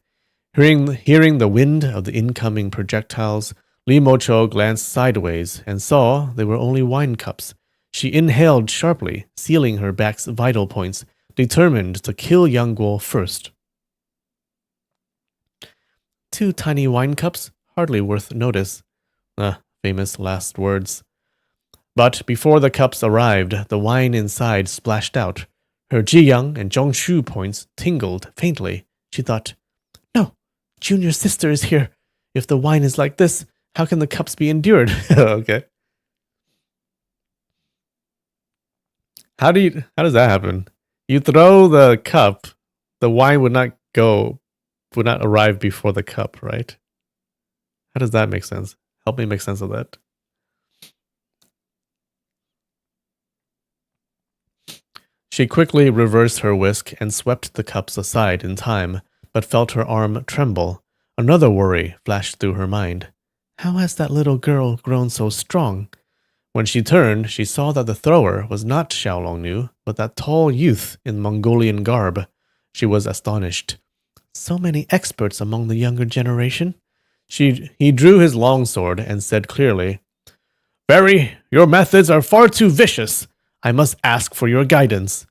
Hearing the wind of the incoming projectiles, Li Mocho glanced sideways and saw they were only wine cups. She inhaled sharply, sealing her back's vital points, determined to kill Yang Guo first. 2 tiny wine cups, hardly worth notice. Famous last words. But before the cups arrived, the wine inside splashed out. Her Jiyang and Zhongshu points tingled faintly. She thought, No, Junior sister is here. If the wine is like this, how can the cups be endured? Okay. How does that happen? You throw the cup, the wine would not arrive before the cup, right? How does that make sense? Help me make sense of that. She quickly reversed her whisk and swept the cups aside in time, but felt her arm tremble. Another worry flashed through her mind. How has that little girl grown so strong? When she turned, she saw that the thrower was not Xiaolongnu, but that tall youth in Mongolian garb. She was astonished. So many experts among the younger generation? He drew his longsword and said clearly, Barry, your methods are far too vicious. I must ask for your guidance.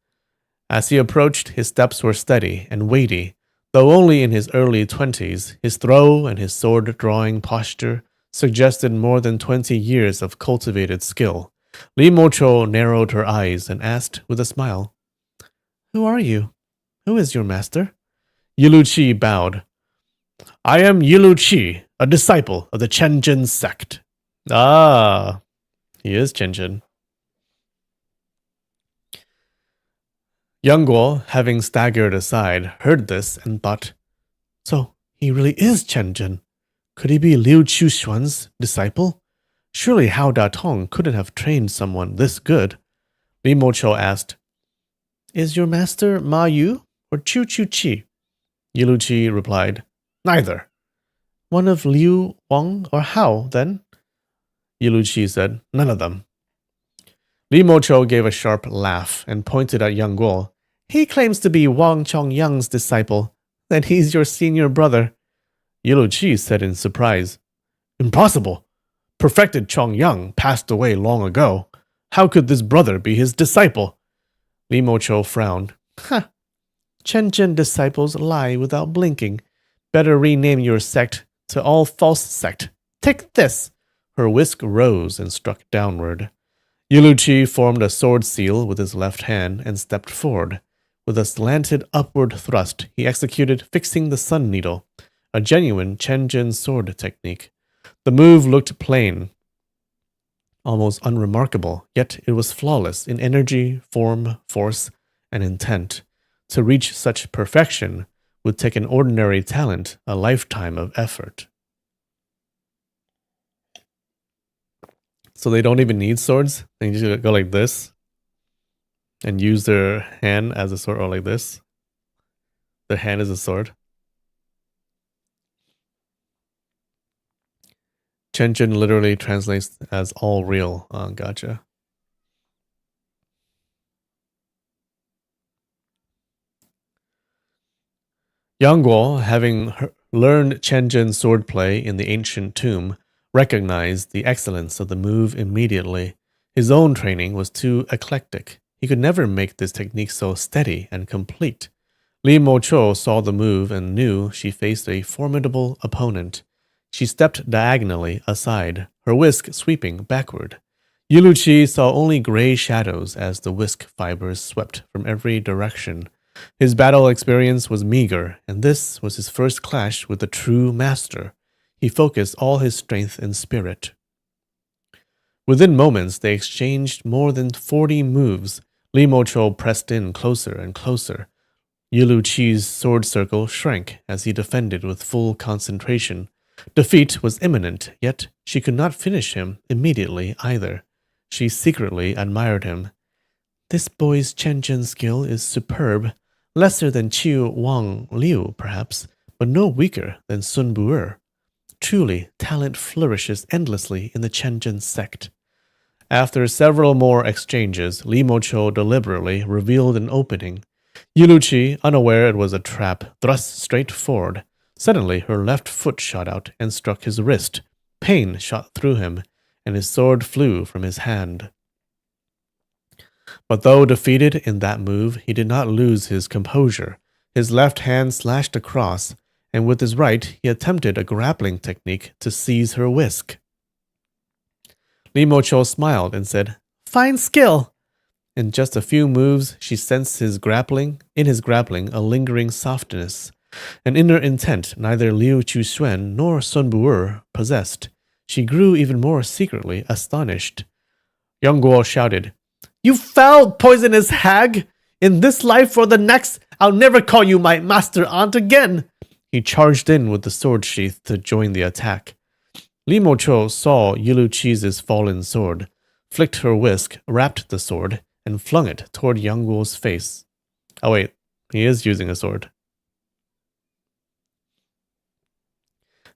As he approached, his steps were steady and weighty. Though only in his early 20s, his throw and his sword-drawing posture suggested more than 20 years of cultivated skill. Li Mocho narrowed her eyes and asked with a smile, Who are you? Who is your master? Yuluqi bowed. I am Yuluqi, a disciple of the Chenjin sect. Ah, he is Chenjin. Yang Guo, having staggered aside, heard this and thought, So, he really is Chenjin. Could he be Liu Qushuan's disciple? Surely Hao Da Tong couldn't have trained someone this good. Li Mocho asked, Is your master Ma Yu or Chu Chu Chi? Yuluqi replied, Neither. One of Liu, Wang, or Hao, then? Yuluqi said, None of them. Li Mocho gave a sharp laugh and pointed at Yang Guo. He claims to be Wang Chongyang's disciple. Then he's your senior brother. Yuluqi said in surprise, Impossible. Perfected Chongyang passed away long ago. How could this brother be his disciple? Li Mocho frowned. Chenjin disciples lie without blinking. Better rename your sect to All False Sect. Take this. Her whisk rose and struck downward. Yuluqi formed a sword seal with his left hand and stepped forward. With a slanted upward thrust, he executed fixing the sun needle, a genuine Chenjin sword technique. The move looked plain. almost unremarkable, yet it was flawless in energy, form, force, and intent. To reach such perfection would take an ordinary talent a lifetime of effort. So they don't even need swords. They just go like this and use their hand as a sword, or like this. Their hand is a sword. Chenjin literally translates as all real. Oh, gotcha. Yang Guo, having learned Chenjin's swordplay in the ancient tomb, recognized the excellence of the move immediately. His own training was too eclectic. He could never make this technique so steady and complete. Li Mocho saw the move and knew she faced a formidable opponent. She stepped diagonally aside, her whisk sweeping backward. Yuluchi saw only gray shadows as the whisk fibers swept from every direction. His battle experience was meager, and this was his first clash with a true master. He focused all his strength and spirit. Within moments, they exchanged more than 40 moves. Li Mocho pressed in closer and closer. Yulu Chi's sword circle shrank as he defended with full concentration. Defeat was imminent, yet she could not finish him immediately either. She secretly admired him. This boy's Chenjin skill is superb, lesser than Qiu Wang Liu, perhaps, but no weaker than Sun Bu'er. Truly, talent flourishes endlessly in the Chenjin sect. After several more exchanges, Li Mocho deliberately revealed an opening. Yuluchi, unaware it was a trap, thrust straight forward. Suddenly, her left foot shot out and struck his wrist. Pain shot through him, and his sword flew from his hand. But though defeated in that move, he did not lose his composure. His left hand slashed across, and with his right, he attempted a grappling technique to seize her whisk. Li Mocho smiled and said, "Fine skill." In just a few moves, she sensed his grappling a lingering softness, an inner intent neither Liu Chuxuan nor Sun Bu'er possessed. She grew even more secretly astonished. Yang Guo shouted, "You foul, poisonous hag! In this life or the next, I'll never call you my master aunt again!" He charged in with the sword sheath to join the attack. Li Mocho saw Yulu Chi's fallen sword, flicked her whisk, wrapped the sword, and flung it toward Yang Guo's face. Oh wait, he is using a sword.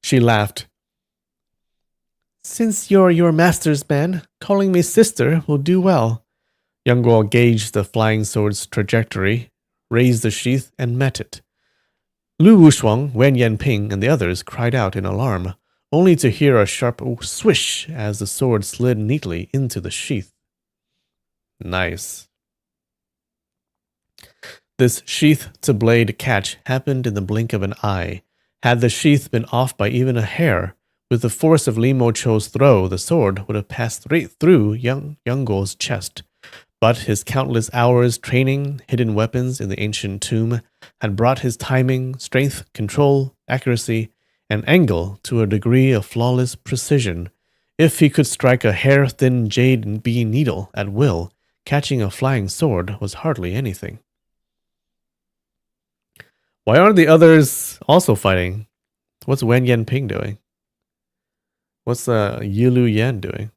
She laughed. "Since you're your master's man, calling me sister will do well." Yang Guo gauged the flying sword's trajectory, raised the sheath, and met it. Lu Wushuang, Wen Yanping, and the others cried out in alarm, only to hear a sharp swish as the sword slid neatly into the sheath. Nice. This sheath-to-blade catch happened in the blink of an eye. Had the sheath been off by even a hair, with the force of Li Mocho's throw, the sword would have passed right through Yang Guo's chest. But his countless hours training hidden weapons in the ancient tomb had brought his timing, strength, control, accuracy, and angle to a degree of flawless precision. If he could strike a hair-thin jade bee needle at will, catching a flying sword was hardly anything. Why aren't the others also fighting? What's Wen Yanping doing? What's Yilu Yan doing?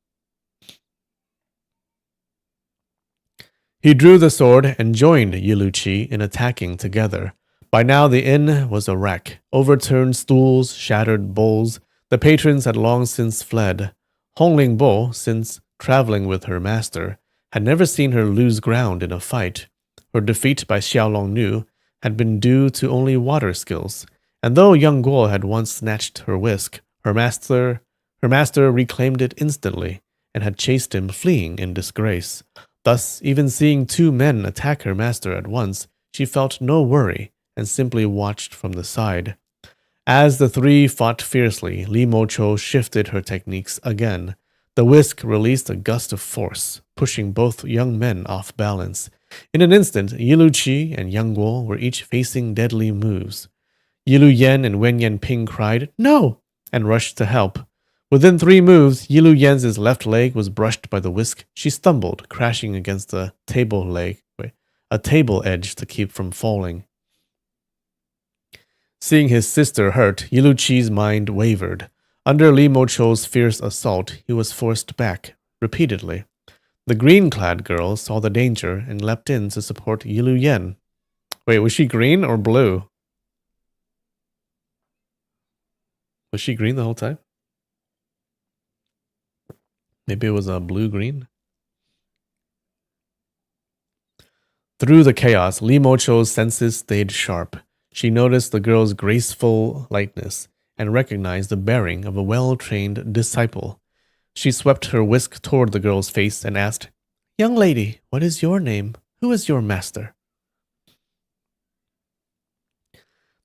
He drew the sword and joined Yuluchi in attacking together. By now the inn was a wreck. Overturned stools, shattered bowls. The patrons had long since fled. Hongling Bo, since traveling with her master, had never seen her lose ground in a fight. Her defeat by Xiaolong Nu had been due to only water skills, and though Yang Guo had once snatched her whisk, her master reclaimed it instantly and had chased him fleeing in disgrace. Thus, even seeing two men attack her master at once, she felt no worry and simply watched from the side. As the three fought fiercely, Li Mocho shifted her techniques again. The whisk released a gust of force, pushing both young men off balance. In an instant, Yiluchi and Yang Guo were each facing deadly moves. Yilu Yan and Wen Yanping cried, "No!" and rushed to help. Within 3 moves, Yilu Yen's left leg was brushed by the whisk. She stumbled, crashing against a table edge to keep from falling. Seeing his sister hurt, Yilu Qi's mind wavered. Under Li Mocho's fierce assault, he was forced back, repeatedly. The green-clad girl saw the danger and leapt in to support Yilu Yen. Wait, was she green or blue? Was she green the whole time? Maybe it was a blue-green? Through the chaos, Li Mocho's senses stayed sharp. She noticed the girl's graceful lightness and recognized the bearing of a well-trained disciple. She swept her whisk toward the girl's face and asked, "Young lady, what is your name? Who is your master?"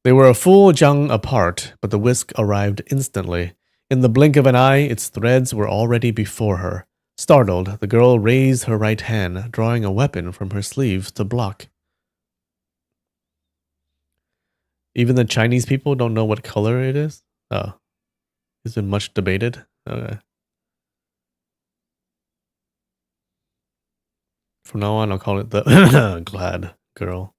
They were a full jang apart, but the whisk arrived instantly. In the blink of an eye, its threads were already before her. Startled, the girl raised her right hand, drawing a weapon from her sleeve to block. Even the Chinese people don't know what color it is? Oh. It's been much debated? Okay. From now on, I'll call it the glad girl.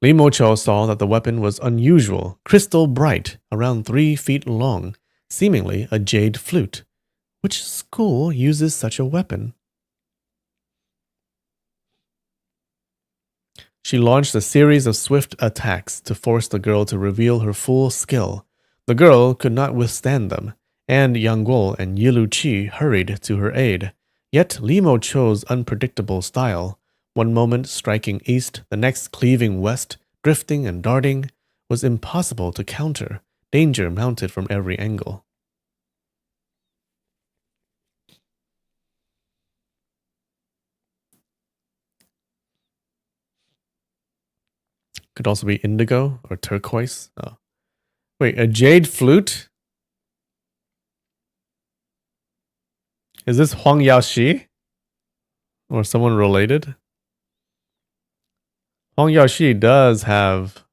Li Mocho saw that the weapon was unusual, crystal bright, around 3 feet long, seemingly a jade flute. Which school uses such a weapon? She launched a series of swift attacks to force the girl to reveal her full skill. The girl could not withstand them, and Yang Guo and Yilu Qi hurried to her aid. Yet Li Mocho's unpredictable style, one moment striking east, the next cleaving west, drifting and darting, was impossible to counter. Danger mounted from every angle. Could also be indigo or turquoise. Oh. Wait, a jade flute? Is this Huang Yaoxi? Or someone related? Huang Yaoxi does have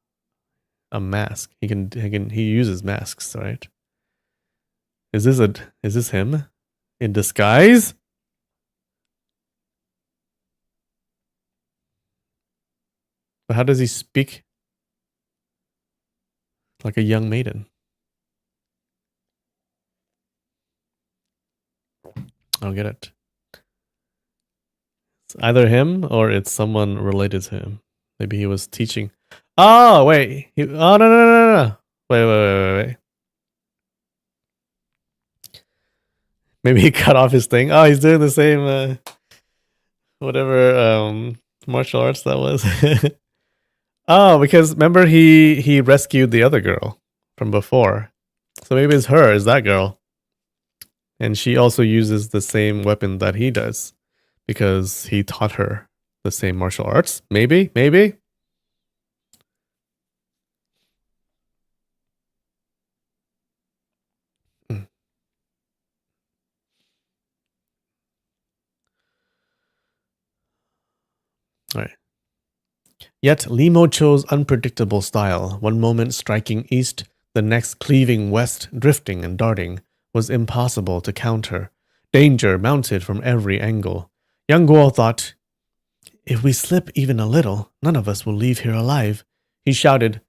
a mask. He uses masks, right? Is this him? In disguise? But how does he speak like a young maiden? I don't get it. It's either him or it's someone related to him. Maybe he was teaching. Oh, wait. Oh, no. Wait. Maybe he cut off his thing. Oh, he's doing the same, whatever martial arts that was. Oh, because remember he rescued the other girl from before. So maybe it's her, is that girl. And she also uses the same weapon that he does because he taught her the same martial arts. Maybe. All right. Yet Li Mocho's unpredictable style, one moment striking east, the next cleaving west, drifting and darting, was impossible to counter. Danger mounted from every angle. Yang Guo thought, "If we slip even a little, none of us will leave here alive." He shouted,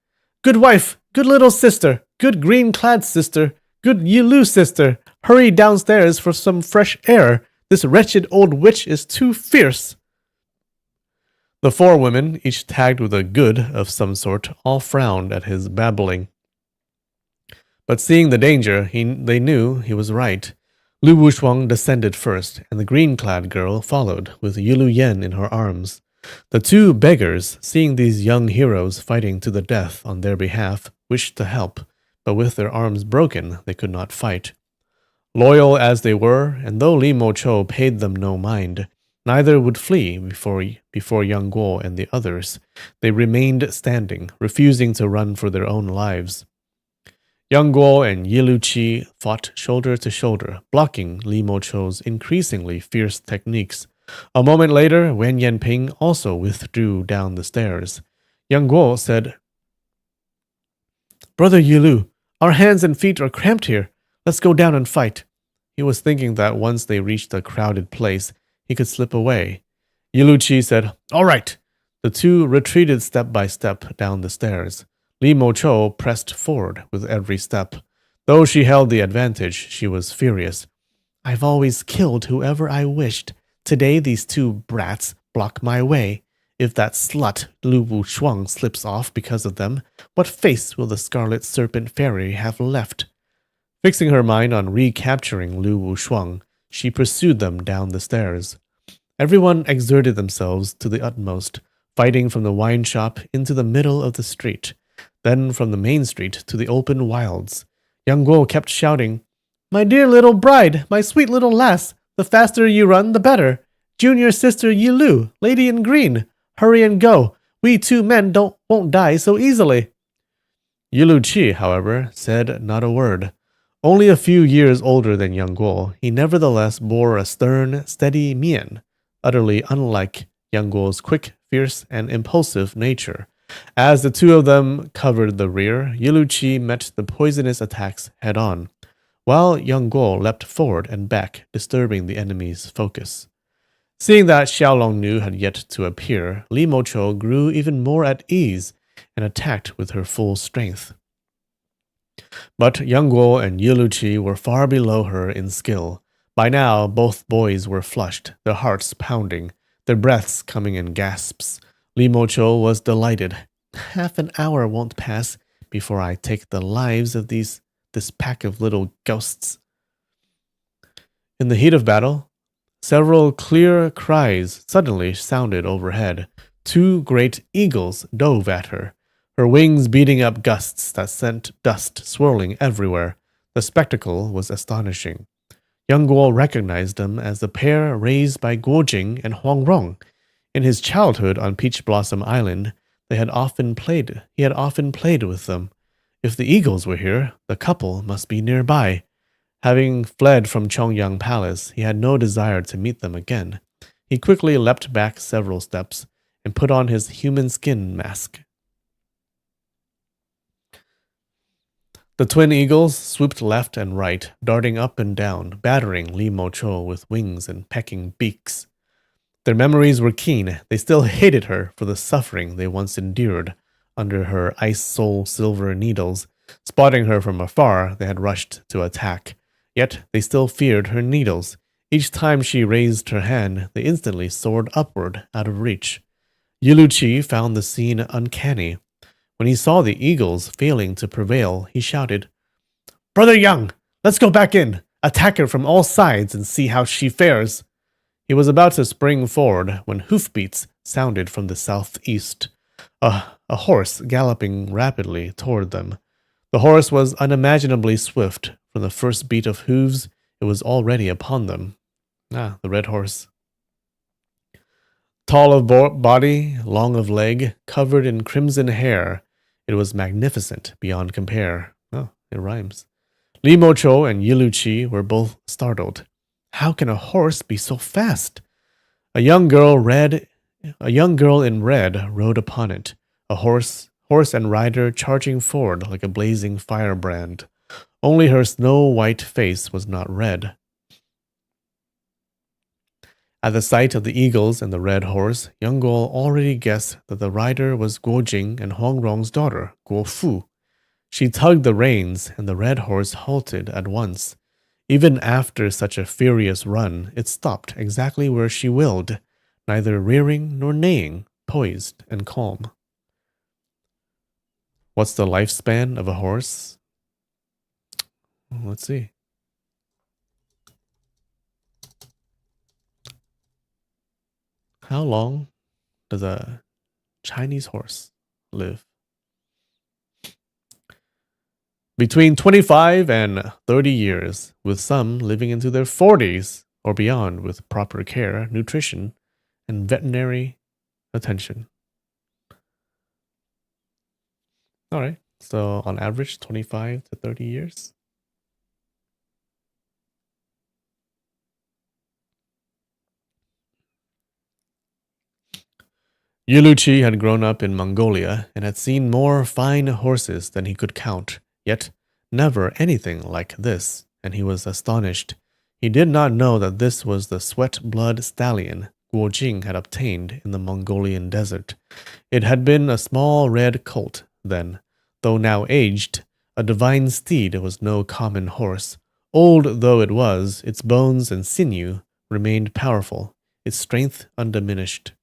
"Good wife, good little sister, good green-clad sister, good Yilu sister, hurry downstairs for some fresh air. This wretched old witch is too fierce." The 4 women, each tagged with a good of some sort, all frowned at his babbling. But seeing the danger, they knew he was right. Lu Wushuang descended first, and the green-clad girl followed, with Yilu Yen in her arms. The 2 beggars, seeing these young heroes fighting to the death on their behalf, wished to help, but with their arms broken, they could not fight. Loyal as they were, and though Li Mocho paid them no mind, neither would flee before Yang Guo and the others. They remained standing, refusing to run for their own lives. Yang Guo and Yilu Qi fought shoulder to shoulder, blocking Li Mocho's increasingly fierce techniques. A moment later, Wen Yanping also withdrew down the stairs. Yang Guo said, Brother Yulu, our hands and feet are cramped here. Let's go down and fight. He was thinking that once they reached a crowded place, he could slip away. Yuluchi said, All right. The two retreated step by step down the stairs. Li Mocho pressed forward with every step. Though she held the advantage, she was furious. I've always killed whoever I wished. Today these two brats block my way. If that slut Lu Wushuang slips off because of them, what face will the Scarlet Serpent Fairy have left? Fixing her mind on recapturing Lu Wushuang, she pursued them down the stairs. Everyone exerted themselves to the utmost, fighting from the wine shop into the middle of the street, then from the main street to the open wilds. Yang Guo kept shouting, My dear little bride, my sweet little lass, the faster you run, the better. Junior sister Yilu, lady in green, hurry and go. We two men won't die so easily. Yilu Qi, however, said not a word. Only a few years older than Yang Guo, he nevertheless bore a stern, steady mien, utterly unlike Yang Guo's quick, fierce, and impulsive nature. As the two of them covered the rear, Yilu Qi met the poisonous attacks head on, while Yang Guo leapt forward and back, disturbing the enemy's focus. Seeing that Xiaolong Nu had yet to appear, Li Mocho grew even more at ease and attacked with her full strength. But Yang Guo and Yilu Qi were far below her in skill. By now, both boys were flushed, their hearts pounding, their breaths coming in gasps. Li Mocho was delighted. Half an hour won't pass before I take the lives of this pack of little ghosts. In the heat of battle, several clear cries suddenly sounded overhead. Two great eagles dove at her, her wings beating up gusts that sent dust swirling everywhere. The spectacle was astonishing. Yang Guo recognized them as the pair raised by Guo Jing and Huang Rong. In his childhood on Peach Blossom Island, he had often played with them. If the eagles were here, the couple must be nearby. Having fled from Chongyang Palace, he had no desire to meet them again. He quickly leapt back several steps and put on his human skin mask. The twin eagles swooped left and right, darting up and down, battering Li Mocho with wings and pecking beaks. Their memories were keen. They still hated her for the suffering they once endured under her ice soul silver needles. Spotting her from afar, they had rushed to attack. Yet they still feared her needles. Each time she raised her hand, they instantly soared upward out of reach. Yilu Qi found the scene uncanny. When he saw the eagles failing to prevail, he shouted, Brother Yang, let's go back in. Attack her from all sides and see how she fares. He was about to spring forward when hoofbeats sounded from the southeast. A horse galloping rapidly toward them. The horse was unimaginably swift. From the first beat of hooves, it was already upon them. The red horse. Tall of body, long of leg, covered in crimson hair, it was magnificent beyond compare. Oh, it rhymes. Li Mocho and Yilu Qi were both startled. How can a horse be so fast? A young girl in red rode upon it, a horse and rider charging forward like a blazing firebrand. Only her snow-white face was not red. At the sight of the eagles and the red horse, Yang Guo already guessed that the rider was Guo Jing and Huang Rong's daughter, Guo Fu. She tugged the reins, and the red horse halted at once. Even after such a furious run, it stopped exactly where she willed, neither rearing nor neighing, poised and calm. What's the lifespan of a horse? Let's see. How long does a Chinese horse live? Between 25 and 30 years, with some living into their 40s or beyond with proper care, nutrition, and veterinary attention. All right, so on average, 25 to 30 years. Yuluchi had grown up in Mongolia and had seen more fine horses than he could count, yet never anything like this, and he was astonished. He did not know that this was the sweat-blood stallion Guo Jing had obtained in the Mongolian desert. It had been a small red colt then, though now aged. A divine steed was no common horse. Old though it was, its bones and sinew remained powerful, its strength undiminished.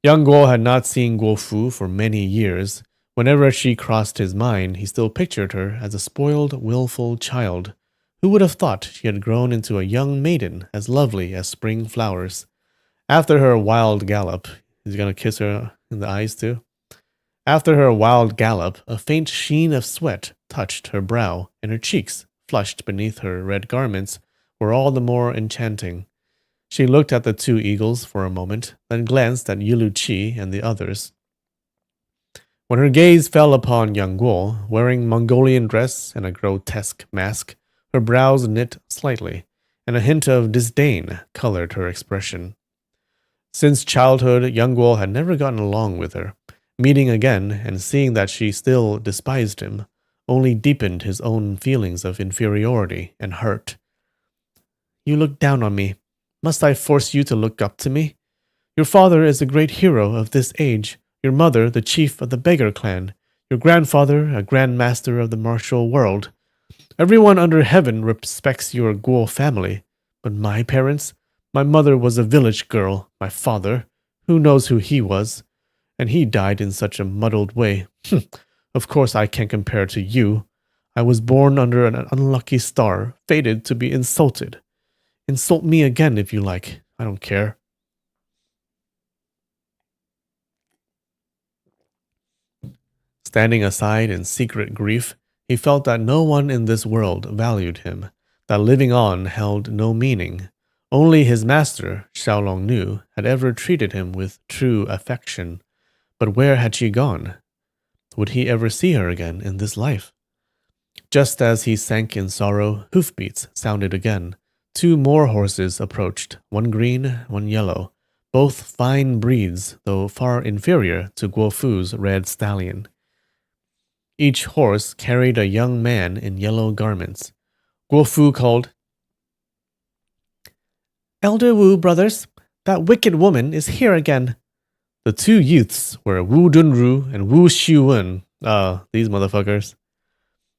Young Guo had not seen Guo Fu for many years. Whenever she crossed his mind, he still pictured her as a spoiled, willful child. Who would have thought she had grown into a young maiden as lovely as spring flowers? After her wild gallop, he's gonna kiss her in the eyes too. After her wild gallop, a faint sheen of sweat touched her brow, and her cheeks, flushed beneath her red garments, were all the more enchanting. She looked at the two eagles for a moment, then glanced at Yulu Chi and the others. When her gaze fell upon young Guo, wearing Mongolian dress and a grotesque mask, her brows knit slightly, and a hint of disdain colored her expression. Since childhood, young Guo had never gotten along with her. Meeting again and seeing that she still despised him only deepened his own feelings of inferiority and hurt. You look down on me. Must I force you to look up to me? Your father is a great hero of this age, your mother the chief of the beggar clan, your grandfather a grand master of the martial world. Everyone under heaven respects your Guo family, but my parents? My mother was a village girl, my father, who knows who he was? And he died in such a muddled way. Of course I can't compare to you. I was born under an unlucky star, fated to be insulted. Insult me again if you like. I don't care. Standing aside in secret grief, he felt that no one in this world valued him, that living on held no meaning. Only his master, Xiaolong Nu, had ever treated him with true affection. But where had she gone? Would he ever see her again in this life? Just as he sank in sorrow, hoofbeats sounded again. Two more horses approached, one green, one yellow, both fine breeds, though far inferior to Guo Fu's red stallion. Each horse carried a young man in yellow garments. Guo Fu called, Elder Wu brothers, that wicked woman is here again. The two youths were Wu Dunru and Wu Xiuwen. These motherfuckers.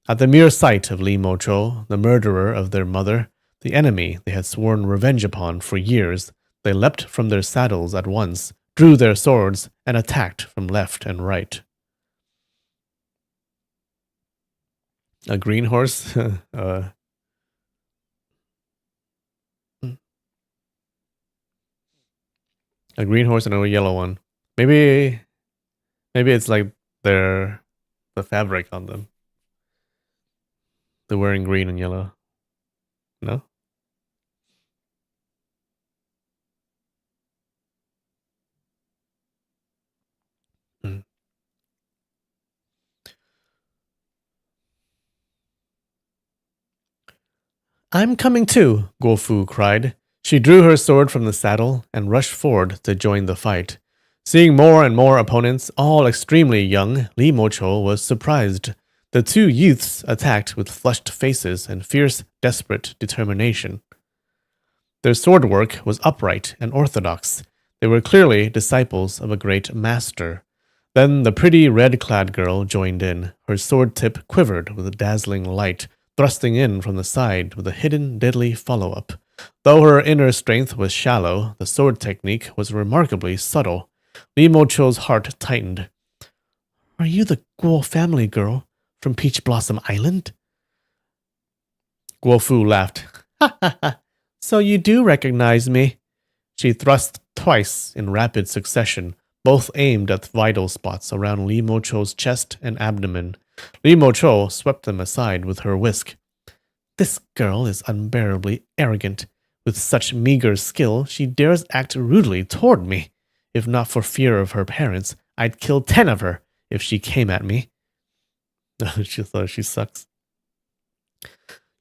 At the mere sight of Li Mocho, the murderer of their mother, the enemy they had sworn revenge upon for years, they leapt from their saddles at once, drew their swords, and attacked from left and right. A green horse? A green horse and a yellow one. Maybe it's like the fabric on them. They're wearing green and yellow. No? Mm. I'm coming too, Guo Fu cried. She drew her sword from the saddle and rushed forward to join the fight. Seeing more and more opponents, all extremely young, Li Mocho was surprised. The two youths attacked with flushed faces and fierce, desperate determination. Their sword work was upright and orthodox. They were clearly disciples of a great master. Then the pretty red-clad girl joined in. Her sword tip quivered with a dazzling light, thrusting in from the side with a hidden, deadly follow-up. Though her inner strength was shallow, the sword technique was remarkably subtle. Li Mocho's heart tightened. Are you the Guo family girl from Peach Blossom Island? Guo Fu laughed. Ha ha ha, so you do recognize me. She thrust twice in rapid succession, both aimed at vital spots around Li Mocho's chest and abdomen. Li Mocho swept them aside with her whisk. This girl is unbearably arrogant. With such meager skill, she dares act rudely toward me. If not for fear of her parents, I'd kill 10 of her if she came at me. She thought she sucks.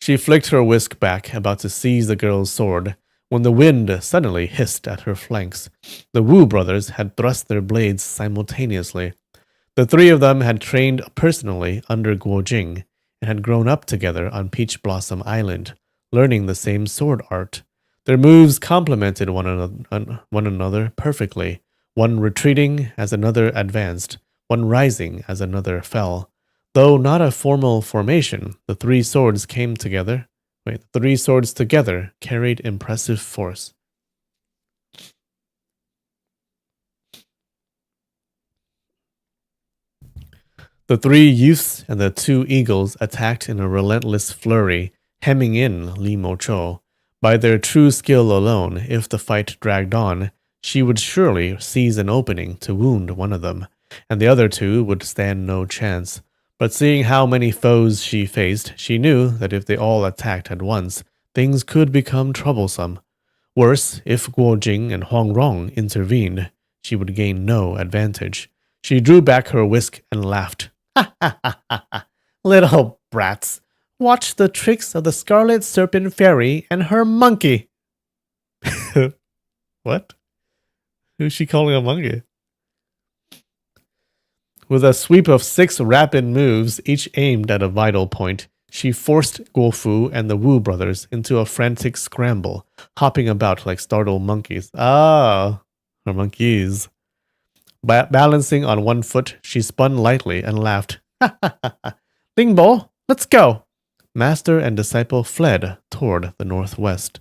She flicked her whisk back, about to seize the girl's sword, when the wind suddenly hissed at her flanks. The Wu brothers had thrust their blades simultaneously. The three of them had trained personally under Guo Jing and had grown up together on Peach Blossom Island, learning the same sword art. Their moves complemented one another perfectly, one retreating as another advanced, one rising as another fell. Though not a formal formation, the three swords together carried impressive force. The three youths and the two eagles attacked in a relentless flurry, hemming in Li Mocho. By their true skill alone, if the fight dragged on, she would surely seize an opening to wound one of them, and the other two would stand no chance. But seeing how many foes she faced, she knew that if they all attacked at once, things could become troublesome. Worse, if Guo Jing and Huang Rong intervened, she would gain no advantage. She drew back her whisk and laughed. Ha ha ha ha ha! Little brats! Watch the tricks of the Scarlet Serpent Fairy and her monkey! What? Who's she calling a monkey? With a sweep of 6 rapid moves, each aimed at a vital point, she forced Guofu and the Wu brothers into a frantic scramble, hopping about like startled monkeys. Ah, her monkeys. Balancing on one foot, she spun lightly and laughed. Ha ha ha ha! Lingbo, let's go! Master and disciple fled toward the northwest.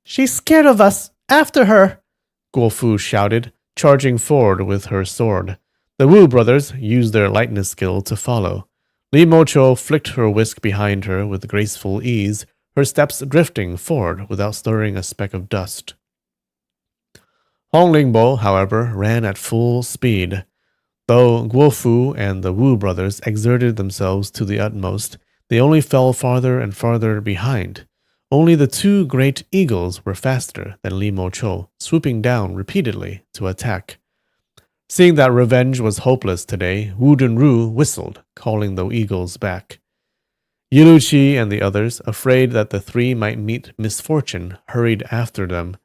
She's scared of us! After her! Guofu shouted, charging forward with her sword. The Wu brothers used their lightness skill to follow. Li Mocho flicked her whisk behind her with graceful ease, her steps drifting forward without stirring a speck of dust. Hong Lingbo, however, ran at full speed. Though Guofu and the Wu brothers exerted themselves to the utmost, they only fell farther and farther behind. Only the two great eagles were faster than Li Mocho, swooping down repeatedly to attack. Seeing that revenge was hopeless today, Wu Dunru whistled, calling the eagles back. Yiluqi and the others, afraid that the three might meet misfortune, hurried after them.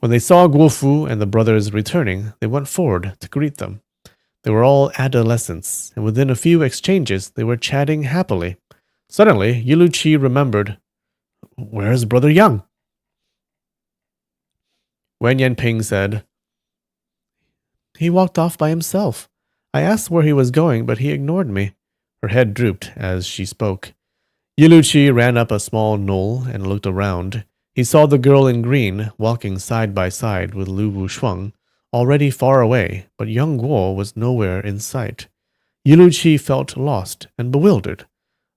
When they saw Guofu and the brothers returning, they went forward to greet them. They were all adolescents, and within a few exchanges they were chatting happily. Suddenly, Yiluqi remembered, "Where's Brother Yang?" Wen Yanping said, "He walked off by himself. I asked where he was going, but he ignored me." Her head drooped as she spoke. Yiluqi ran up a small knoll and looked around. He saw the girl in green walking side by side with Lu Wushuang, already far away, but young Guo was nowhere in sight. Yiluqi felt lost and bewildered.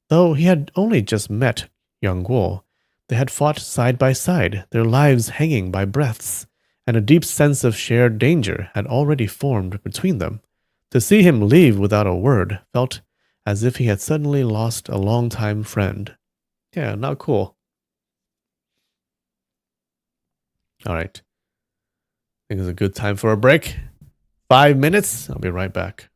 Though he had only just met young Guo, they had fought side by side, their lives hanging by breaths, and a deep sense of shared danger had already formed between them. To see him leave without a word felt as if he had suddenly lost a longtime friend. Yeah, not cool. All right. I think it's a good time for a break. 5 minutes. I'll be right back.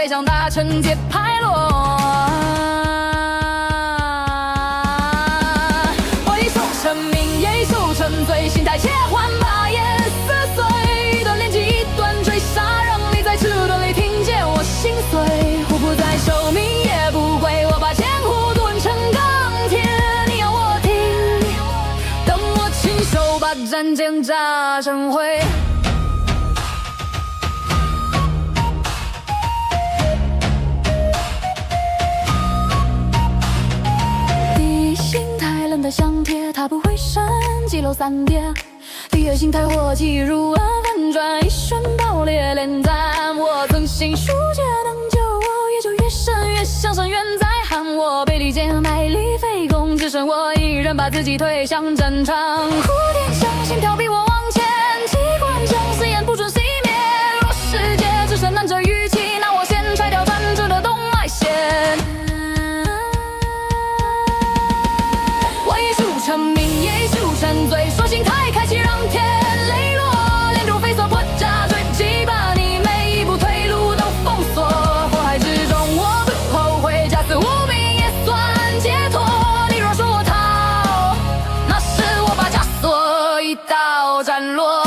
台上大成节拍落。为求成名，也求成罪，心态切换，把眼撕碎。锻炼极端追杀，让你在迟钝里听见我心碎。我不再受命，也不跪，我把剑护炖成钢铁。你要我听，等我亲手把战舰炸成灰。地心太冷的像铁，它不会升几楼3叠。第二形态火气如轮反转，一瞬爆裂连斩。我曾信书界能救我，也就越深越向深渊在喊我。被利剑卖力飞攻，只剩我一人把自己推向战场。蝴蝶像心跳逼我往前，机关枪誓言不准熄灭。若世界只剩难者语气，那我先拆掉专制的动脉线。为数成名，也数成罪，说心态开启让天雷落，连珠飞梭破甲追击，把你每一步退路都封锁。火海之中我不后悔，假死无名也算解脱。你若说我逃，那是我把枷锁一刀斩落。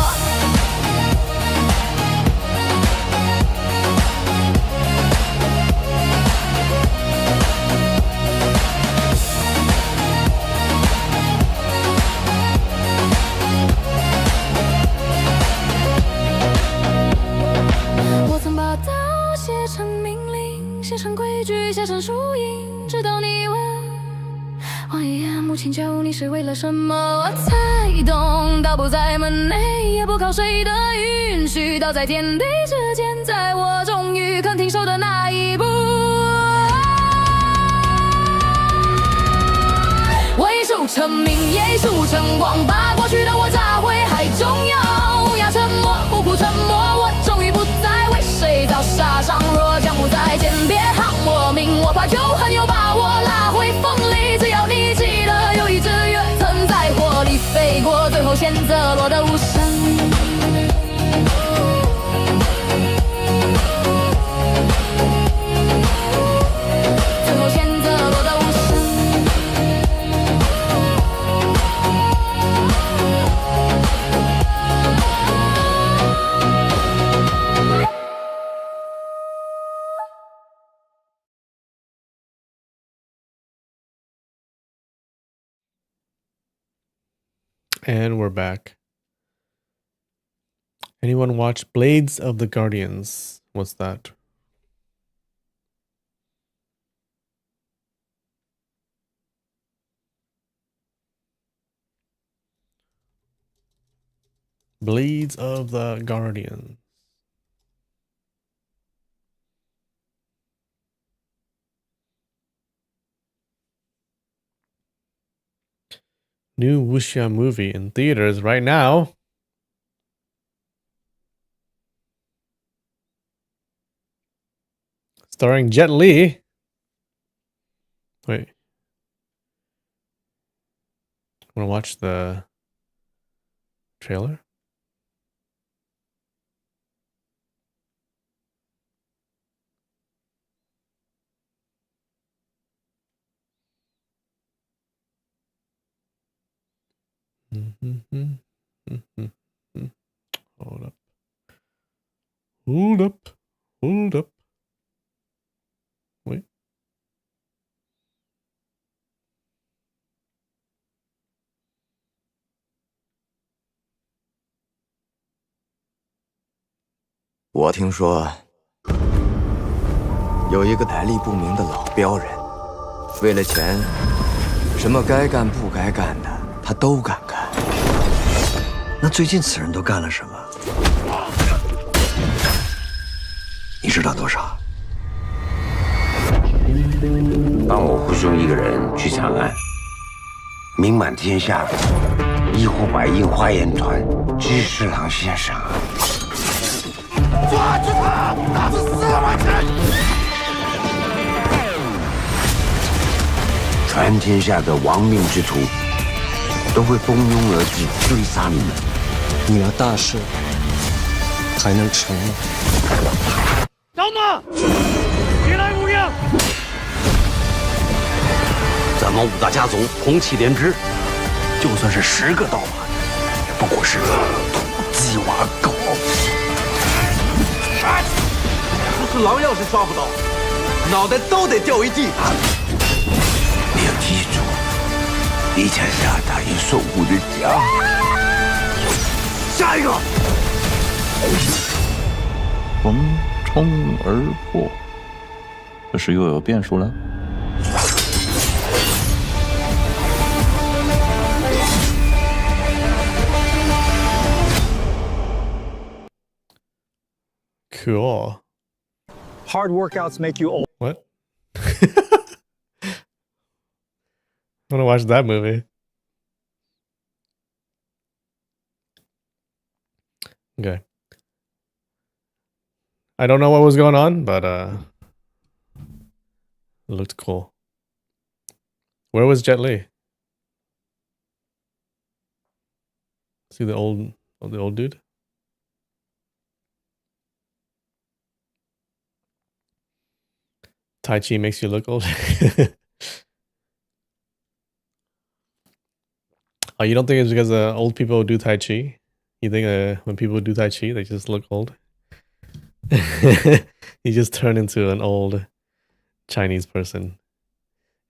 写成命令，写成规矩，写成输赢，直到你问我一眼母亲救你是为了什么，我才懂，道不在门内，也不靠谁的允许，道在天地之间，在我终于肯听手的那一步。为数成名，也数成光，把过去的我炸毁还重要。压沉默，不负沉默，我终于不再为谁造杀伤。若将不再见，别喊我名，我怕旧恨又把我拉回风里。只要你记得，有一只月曾在火里飞过，最后选择落得无声。最后选择落得无声。And we're back. Anyone watch Blades of the Guardians? What's that? Blades of the Guardians. New Wuxia movie in theaters right now. Starring Jet Li. Wait. Wanna watch the trailer? Hold up. Hold up. Hold up. Wait.我听说有一个来历不明的老镖人，为了钱，什么该干不该干的他都敢干。那最近此人都干了什么？你知道多少？帮我护送一个人去长安，名满天下，一呼百应花言团知侍郎先生啊！抓住他，打至4万人！全天下的亡命之徒都会蜂拥而至追杀你们。你要大事还能成吗？等等！咱们5大家族同气连枝，就算是10个盗马，也不过是个土鸡瓦狗。不是狼要是抓不到，脑袋都得掉一地。你要记住，你才是阿大爷守护的家。下一个，横冲而破，这是又有变数了。Cool. Hard workouts make you old. What? I want to watch that movie. Okay. I don't know what was going on, but it looked cool. Where was Jet Li? See the old dude? Tai Chi makes you look old. Oh, you don't think it's because old people do Tai Chi? You think when people do Tai Chi, they just look old? You just turn into an old Chinese person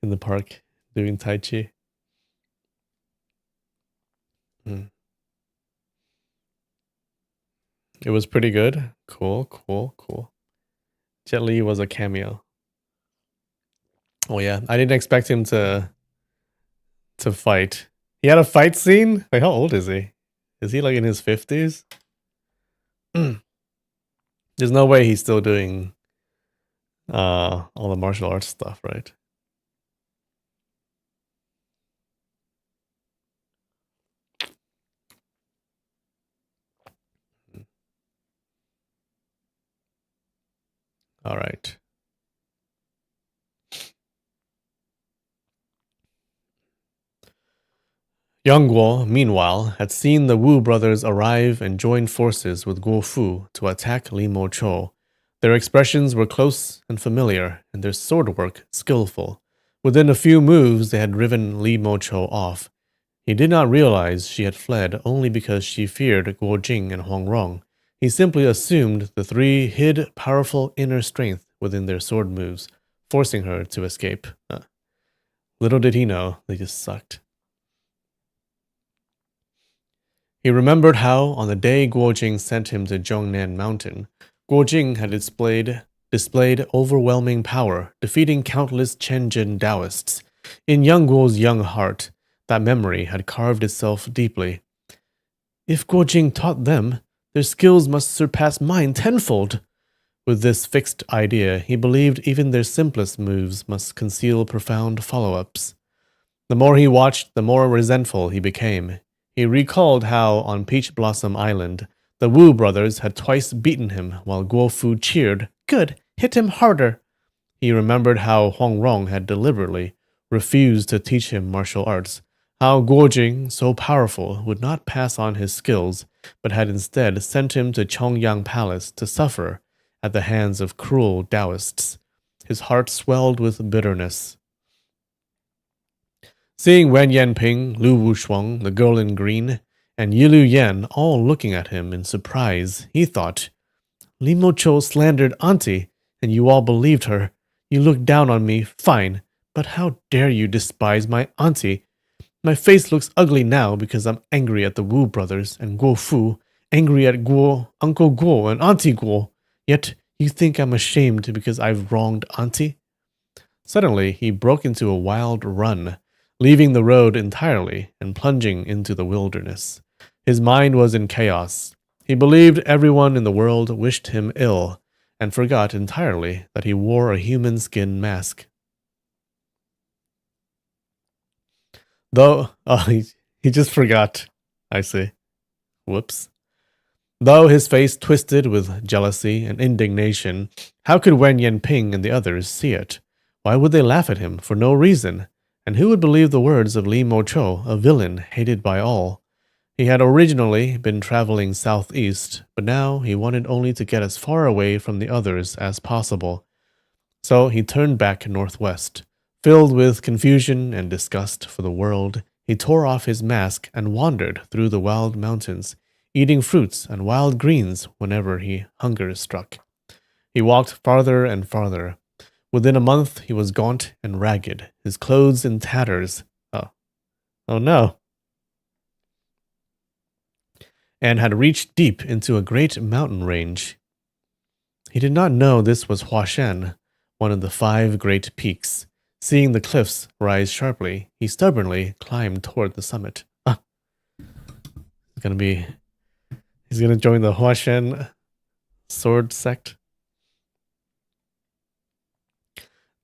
in the park doing Tai Chi. It was pretty good. Cool. Jet Li was a cameo. Oh yeah, I didn't expect him to fight. He had a fight scene? Wait, how old is he? Is he like in his 50s? There's no way he's still doing all the martial arts stuff, right? All right. Young Guo, meanwhile, had seen the Wu brothers arrive and join forces with Guo Fu to attack Li Mo Chou. Their expressions were close and familiar, and their sword work skillful. Within a few moves, they had driven Li Mo Chou off. He did not realize she had fled only because she feared Guo Jing and Huang Rong. He simply assumed the three hid powerful inner strength within their sword moves, forcing her to escape. Little did he know, they just sucked. He remembered how, on the day Guo Jing sent him to Zhongnan Mountain, Guo Jing had displayed overwhelming power, defeating countless Chenjin Taoists. In young Guo's young heart, that memory had carved itself deeply. If Guo Jing taught them, their skills must surpass mine tenfold. With this fixed idea, he believed even their simplest moves must conceal profound follow-ups. The more he watched, the more resentful he became. He recalled how, on Peach Blossom Island, the Wu brothers had twice beaten him while Guo Fu cheered, "Good, hit him harder." He remembered how Huang Rong had deliberately refused to teach him martial arts, how Guo Jing, so powerful, would not pass on his skills, but had instead sent him to Chongyang Palace to suffer at the hands of cruel Taoists. His heart swelled with bitterness. Seeing Wen Yanping, Lu Wushuang, the girl in green, and Yilu Yan all looking at him in surprise, he thought, Li Mo Chou slandered Auntie, and you all believed her. You looked down on me, fine, but how dare you despise my auntie? My face looks ugly now because I'm angry at the Wu brothers and Guo Fu, angry at Guo, Uncle Guo, and Auntie Guo. Yet you think I'm ashamed because I've wronged Auntie? Suddenly, he broke into a wild run, leaving the road entirely and plunging into the wilderness. His mind was in chaos. He believed everyone in the world wished him ill, and forgot entirely that he wore a human skin mask. He just forgot. I see. Whoops. Though his face twisted with jealousy and indignation, how could Wen Yanping and the others see it? Why would they laugh at him for no reason? And who would believe the words of Li Mo Chou, a villain hated by all? He had originally been traveling southeast, but now he wanted only to get as far away from the others as possible. So he turned back northwest. Filled with confusion and disgust for the world, he tore off his mask and wandered through the wild mountains, eating fruits and wild greens whenever hunger struck. He walked farther and farther. Within a month, he was gaunt and ragged, his clothes in tatters. Oh no. And had reached deep into a great mountain range. He did not know this was Huashan, one of the 5 great peaks. Seeing the cliffs rise sharply, he stubbornly climbed toward the summit. He's gonna join the Huashan sword sect.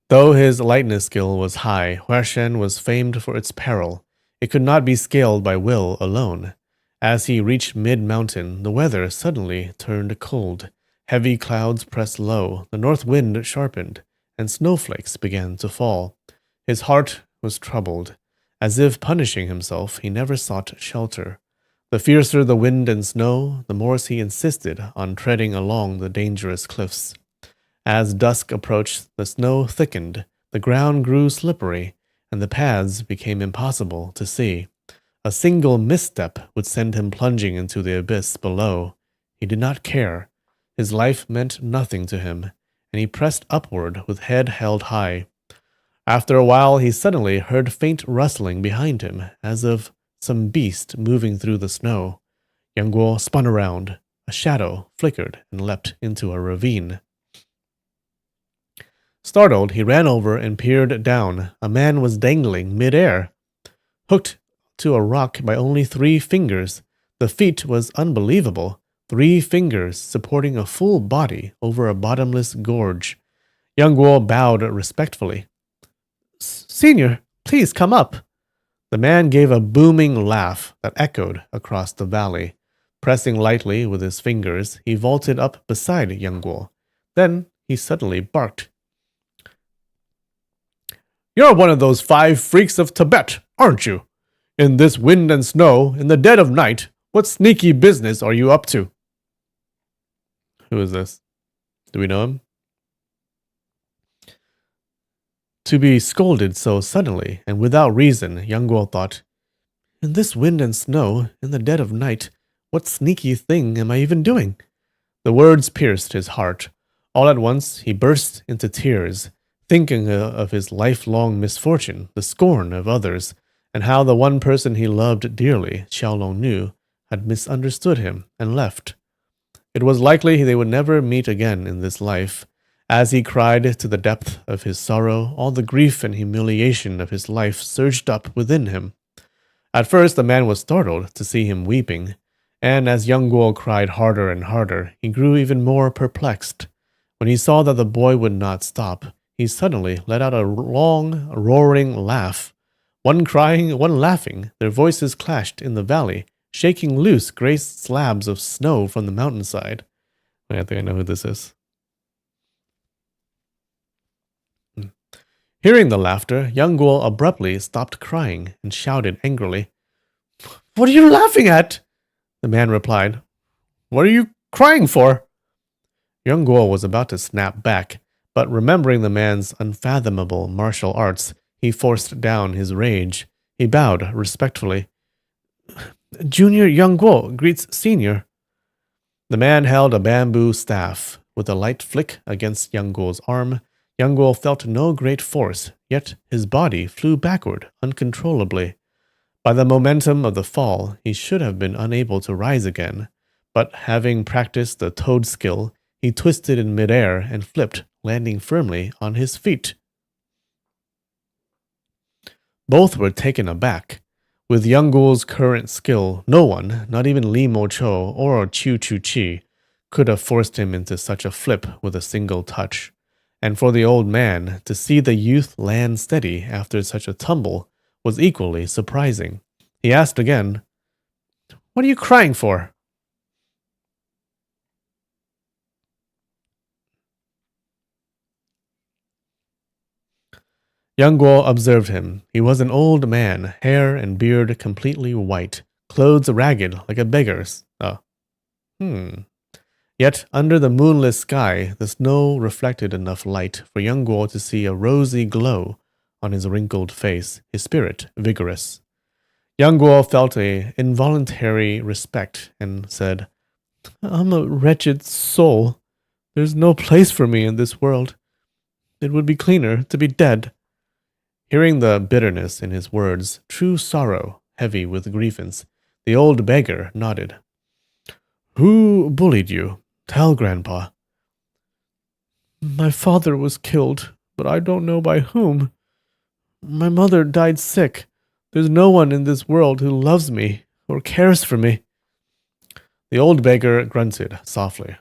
Though his lightness skill was high, Huashan was famed for its peril. It could not be scaled by will alone. As he reached mid-mountain, the weather suddenly turned cold. Heavy clouds pressed low, the north wind sharpened, and snowflakes began to fall. His heart was troubled. As if punishing himself, he never sought shelter. The fiercer the wind and snow, the more he insisted on treading along the dangerous cliffs. As dusk approached, the snow thickened, the ground grew slippery, and the paths became impossible to see. A single misstep would send him plunging into the abyss below. He did not care. His life meant nothing to him, and he pressed upward with head held high. After a while, he suddenly heard faint rustling behind him, as of some beast moving through the snow. Yang Guo spun around. A shadow flickered and leapt into a ravine. Startled, he ran over and peered down. A man was dangling mid-air, hooked to a rock by only 3 fingers. The feat was unbelievable. 3 fingers supporting a full body over a bottomless gorge. Yang Guo bowed respectfully. "Senior, please come up." The man gave a booming laugh that echoed across the valley. Pressing lightly with his fingers, he vaulted up beside Yang Guo. Then he suddenly barked. "You're one of those 5 freaks of Tibet, aren't you? In this wind and snow, in the dead of night, what sneaky business are you up to?" Who is this? Do we know him? To be scolded so suddenly and without reason, Yang Guo thought, "In this wind and snow, in the dead of night, what sneaky thing am I even doing?" The words pierced his heart. All at once, he burst into tears, thinking of his lifelong misfortune, the scorn of others, and how the one person he loved dearly, Xiaolong knew, had misunderstood him and left. It was likely they would never meet again in this life. As he cried to the depth of his sorrow, all the grief and humiliation of his life surged up within him. At first, the man was startled to see him weeping, and as Yang Guo cried harder and harder, he grew even more perplexed. When he saw that the boy would not stop, he suddenly let out a long, roaring laugh. One crying, one laughing, their voices clashed in the valley, shaking loose gray slabs of snow from the mountainside. I think I know who this is. Hearing the laughter, Yang Guo abruptly stopped crying and shouted angrily, "What are you laughing at?" The man replied, "What are you crying for?" Yang Guo was about to snap back, but remembering the man's unfathomable martial arts, he forced down his rage. He bowed respectfully. "Junior Yang Guo greets Senior." The man held a bamboo staff. With a light flick against Yang Guo's arm, Yang Guo felt no great force, yet his body flew backward uncontrollably. By the momentum of the fall, he should have been unable to rise again, but having practiced the toad skill, he twisted in midair and flipped, landing firmly on his feet. Both were taken aback. With Yang Guo's current skill, no one, not even Li Mo Chou or Qiu Chu Qi, could have forced him into such a flip with a single touch. And for the old man, to see the youth land steady after such a tumble was equally surprising. He asked again, "What are you crying for?" Yang Guo observed him. He was an old man, hair and beard completely white, clothes ragged like a beggar's. Yet, under the moonless sky, the snow reflected enough light for young Guo to see a rosy glow on his wrinkled face, his spirit vigorous. Young Guo felt a involuntary respect and said, I'm a wretched soul. There's no place for me in this world. It would be cleaner to be dead. Hearing the bitterness in his words, true sorrow, heavy with grievance, the old beggar nodded. Who bullied you? Tell Grandpa. My father was killed, but I don't know by whom. My mother died sick. There's no one in this world who loves me or cares for me. The old beggar grunted softly.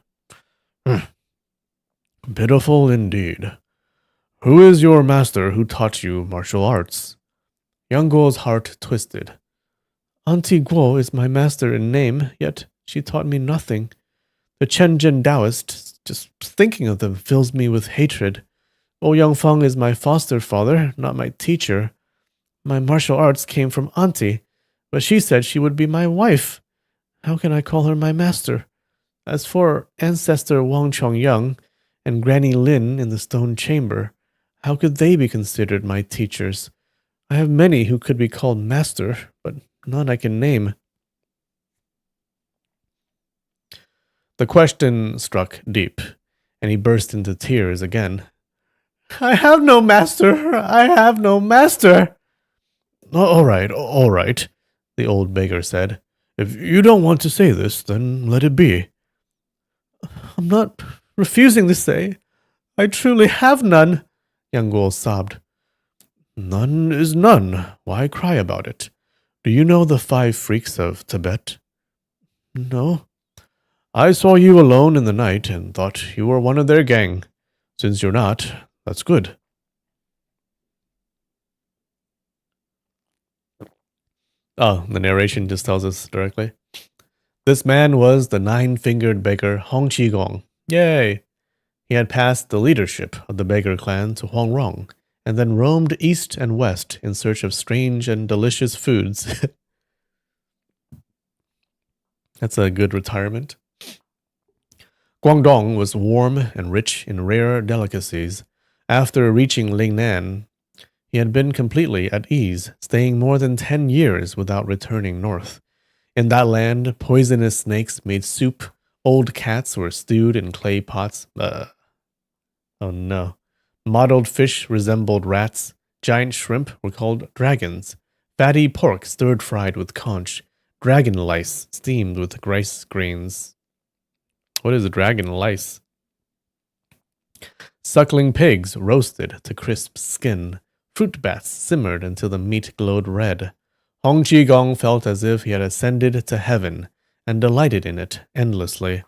Pitiful indeed. Who is your master who taught you martial arts? Young Guo's heart twisted. Auntie Guo is my master in name, yet she taught me nothing. The Chenjin Taoist, just thinking of them fills me with hatred. Ouyang Feng is my foster father, not my teacher. My martial arts came from Auntie, but she said she would be my wife. How can I call her my master? As for ancestor Wang Chongyang and Granny Lin in the stone chamber, how could they be considered my teachers? I have many who could be called master, but none I can name. The question struck deep, and he burst into tears again. I have no master! I have no master! All right, the old beggar said. If you don't want to say this, then let it be. I'm not refusing to say. I truly have none, Young Guo sobbed. None is none. Why cry about it? Do you know the 5 freaks of Tibet? No. I saw you alone in the night and thought you were one of their gang. Since you're not, that's good. Oh, the narration just tells us directly. This man was the 9-fingered beggar Hong Qigong. Yay! He had passed the leadership of the beggar clan to Huang Rong, and then roamed east and west in search of strange and delicious foods. That's a good retirement. Guangdong was warm and rich in rare delicacies. After reaching Lingnan, he had been completely at ease, staying more than 10 years without returning north. In that land, poisonous snakes made soup, old cats were stewed in clay pots. Oh no. Mottled fish resembled rats, giant shrimp were called dragons, fatty pork stir-fried with conch, dragon lice steamed with rice grains. What is a dragon lice? Suckling pigs roasted to crisp skin, fruit bats simmered until the meat glowed red. Hong Qigong felt as if he had ascended to heaven and delighted in it endlessly.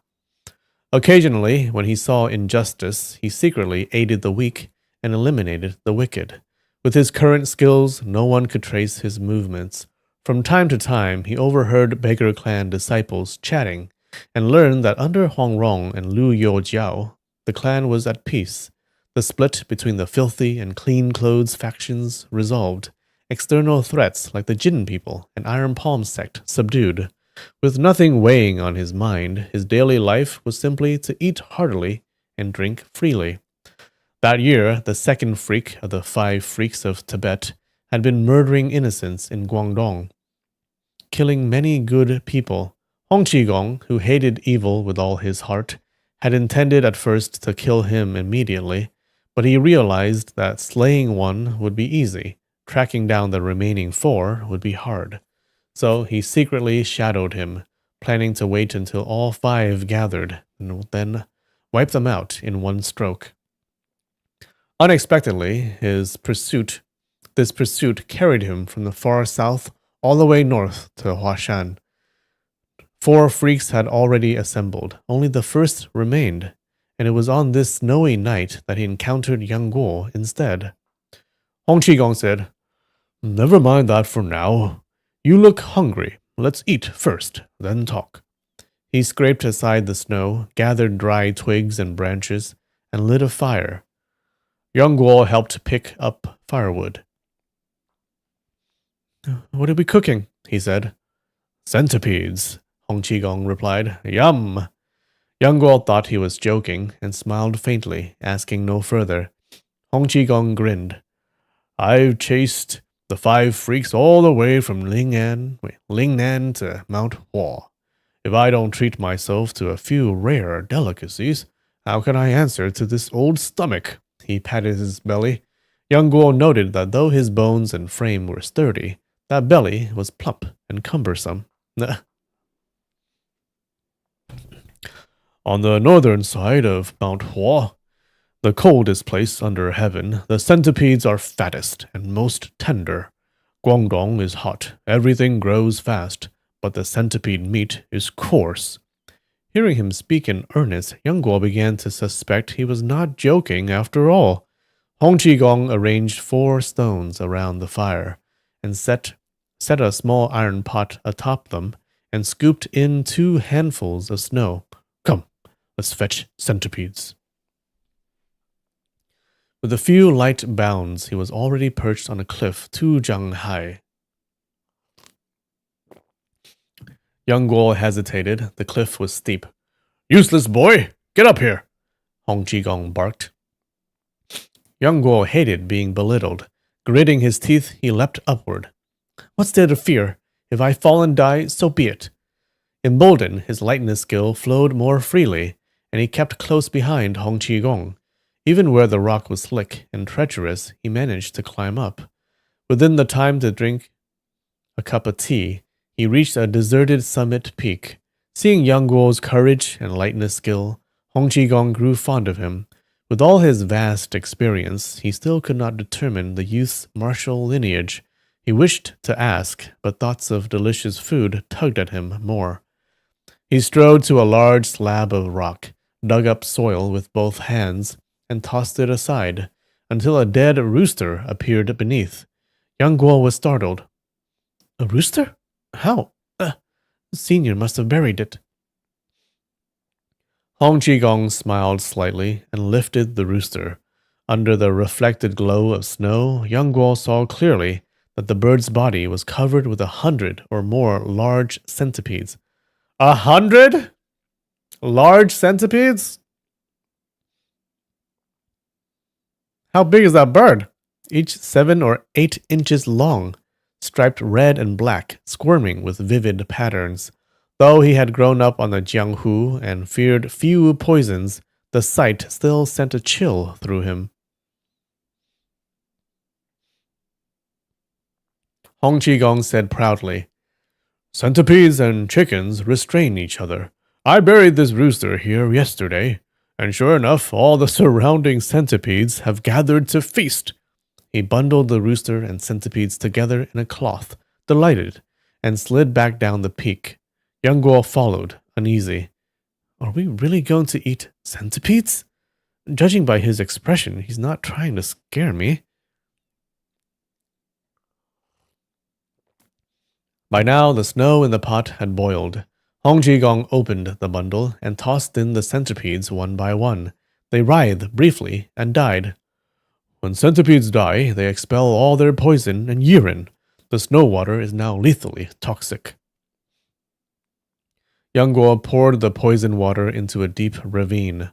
Occasionally, when he saw injustice, he secretly aided the weak and eliminated the wicked. With his current skills, no one could trace his movements. From time to time, he overheard beggar clan disciples chatting and learned that under Huang Rong and Lu Youjiao, the clan was at peace. The split between the filthy and clean-clothes factions resolved. External threats like the Jin people and Iron Palm sect subdued. With nothing weighing on his mind, his daily life was simply to eat heartily and drink freely. That year, the second freak of the 5 freaks of Tibet had been murdering innocents in Guangdong, killing many good people. Hong Qigong, who hated evil with all his heart, had intended at first to kill him immediately, but he realized that slaying one would be easy. Tracking down the remaining 4 would be hard. So he secretly shadowed him, planning to wait until all 5 gathered and then wipe them out in one stroke. Unexpectedly, this pursuit carried him from the far south all the way north to Huashan. 4 freaks had already assembled. Only the first remained, and it was on this snowy night that he encountered Yang Guo instead. Hong Qigong said, Never mind that for now. You look hungry. Let's eat first, then talk. He scraped aside the snow, gathered dry twigs and branches, and lit a fire. Yang Guo helped pick up firewood. What are we cooking? He said. Centipedes, Hong Qigong replied. Yum! Yang Guo thought he was joking and smiled faintly, asking no further. Hong Qigong grinned. I've chased the 5 freaks all the way from Lingnan to Mount Hua. If I don't treat myself to a few rare delicacies, how can I answer to this old stomach? He patted his belly. Yang Guo noted that though his bones and frame were sturdy, that belly was plump and cumbersome. On the northern side of Mount Hua, the coldest place under heaven, the centipedes are fattest and most tender. Guangdong is hot, everything grows fast, but the centipede meat is coarse. Hearing him speak in earnest, Yang Guo began to suspect he was not joking after all. Hong Qigong arranged 4 stones around the fire and set a small iron pot atop them and scooped in 2 handfuls of snow. Come, let's fetch centipedes. With a few light bounds, he was already perched on a cliff 2 zhang high. Yang Guo hesitated. The cliff was steep. Useless boy! Get up here! Hong Qigong barked. Yang Guo hated being belittled. Gritting his teeth, he leapt upward. What's there to fear? If I fall and die, so be it. Emboldened, his lightness skill flowed more freely, and he kept close behind Hong Qigong. Even where the rock was slick and treacherous, he managed to climb up. Within the time to drink a cup of tea, he reached a deserted summit peak. Seeing Yang Guo's courage and lightness skill, Hong Qigong grew fond of him. With all his vast experience, he still could not determine the youth's martial lineage. He wished to ask, but thoughts of delicious food tugged at him more. He strode to a large slab of rock, dug up soil with both hands, and tossed it aside, until a dead rooster appeared beneath. Yang Guo was startled. A rooster? How? The senior must have buried it. Hong Qigong smiled slightly and lifted the rooster. Under the reflected glow of snow, Yang Guo saw clearly that the bird's body was covered with 100 or more large centipedes. 100? Large centipedes? How big is that bird? Each 7 or 8 inches long, striped red and black, squirming with vivid patterns. Though he had grown up on the Jianghu and feared few poisons, the sight still sent a chill through him. Hong Qigong said proudly, Centipedes and chickens restrain each other. I buried this rooster here yesterday, and sure enough, all the surrounding centipedes have gathered to feast. He bundled the rooster and centipedes together in a cloth, delighted, and slid back down the peak. Yang Guo followed, uneasy. Are we really going to eat centipedes? Judging by his expression, he's not trying to scare me. By now, the snow in the pot had boiled. Hong Qigong opened the bundle and tossed in the centipedes one by one. They writhed briefly and died. When centipedes die, they expel all their poison and urine. The snow water is now lethally toxic. Yang Guo poured the poison water into a deep ravine.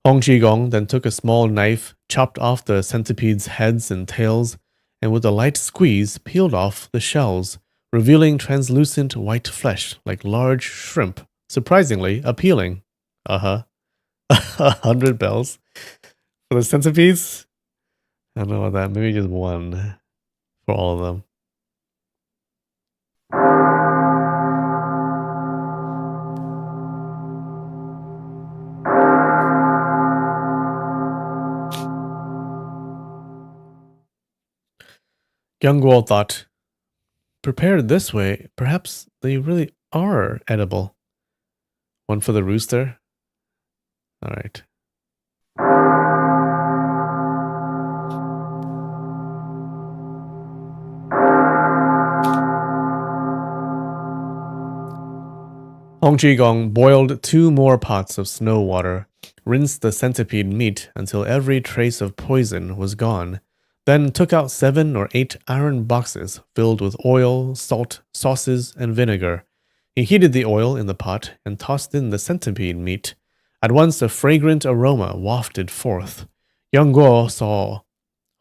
Hong Qigong then took a small knife, chopped off the centipedes' heads and tails, and with a light squeeze peeled off the shells, revealing translucent white flesh like large shrimp, surprisingly appealing. 100 bells for the centipedes? I don't know about that. Maybe just 1 for all of them. Yang Guo thought, prepared this way, perhaps they really are edible. 1 for the rooster. All right. Hong Qigong boiled 2 more pots of snow water, rinsed the centipede meat until every trace of poison was gone, then took out 7 or 8 iron boxes filled with oil, salt, sauces, and vinegar. He heated the oil in the pot and tossed in the centipede meat, At once a fragrant aroma wafted forth. Young Guo saw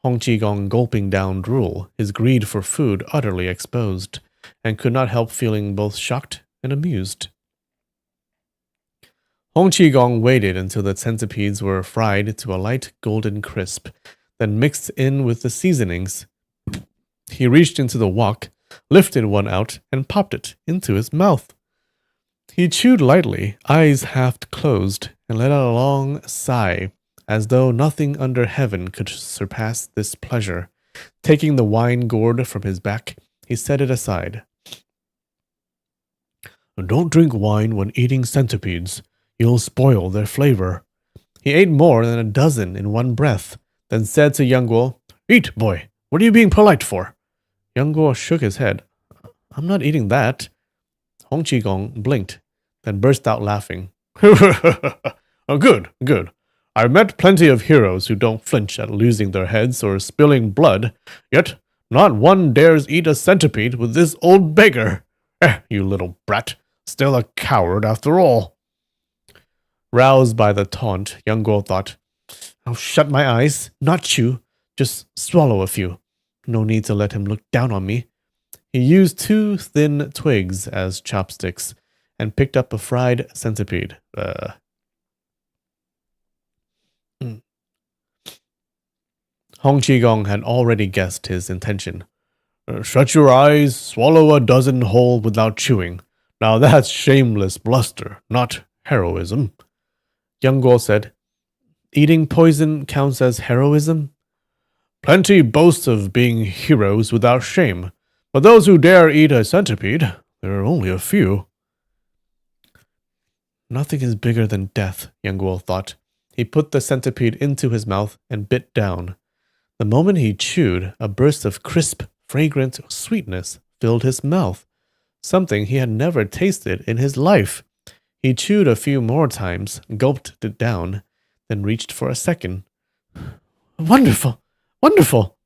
Hong Qigong gulping down drool, his greed for food utterly exposed, and could not help feeling both shocked and amused. Hong Qigong waited until the centipedes were fried to a light golden crisp, then mixed in with the seasonings. He reached into the wok, lifted one out, and popped it into his mouth. He chewed lightly, eyes half closed, and let out a long sigh, as though nothing under heaven could surpass this pleasure. Taking the wine gourd from his back, he set it aside. Don't drink wine when eating centipedes. You'll spoil their flavor. He ate more than a dozen in one breath, then said to Yang Guo, Eat, boy. What are you being polite for? Yang Guo shook his head. I'm not eating that. Hong Qigong blinked, then burst out laughing. Oh, good, good. I've met plenty of heroes who don't flinch at losing their heads or spilling blood, yet not one dares eat a centipede with this old beggar. You little brat, still a coward after all. Roused by the taunt, Yang Guo thought, I'll shut my eyes, not chew, just swallow a few. No need to let him look down on me. He used 2 thin twigs as chopsticks and picked up a fried centipede. Hong Qigong had already guessed his intention. Shut your eyes, swallow a dozen whole without chewing. Now that's shameless bluster, not heroism. Yang Guo said, Eating poison counts as heroism? Plenty boast of being heroes without shame, but those who dare eat a centipede, there are only a few. Nothing is bigger than death, Yang Guo thought. He put the centipede into his mouth and bit down. The moment he chewed, a burst of crisp, fragrant sweetness filled his mouth, something he had never tasted in his life. He chewed a few more times, gulped it down, then reached for a second. Wonderful! Wonderful!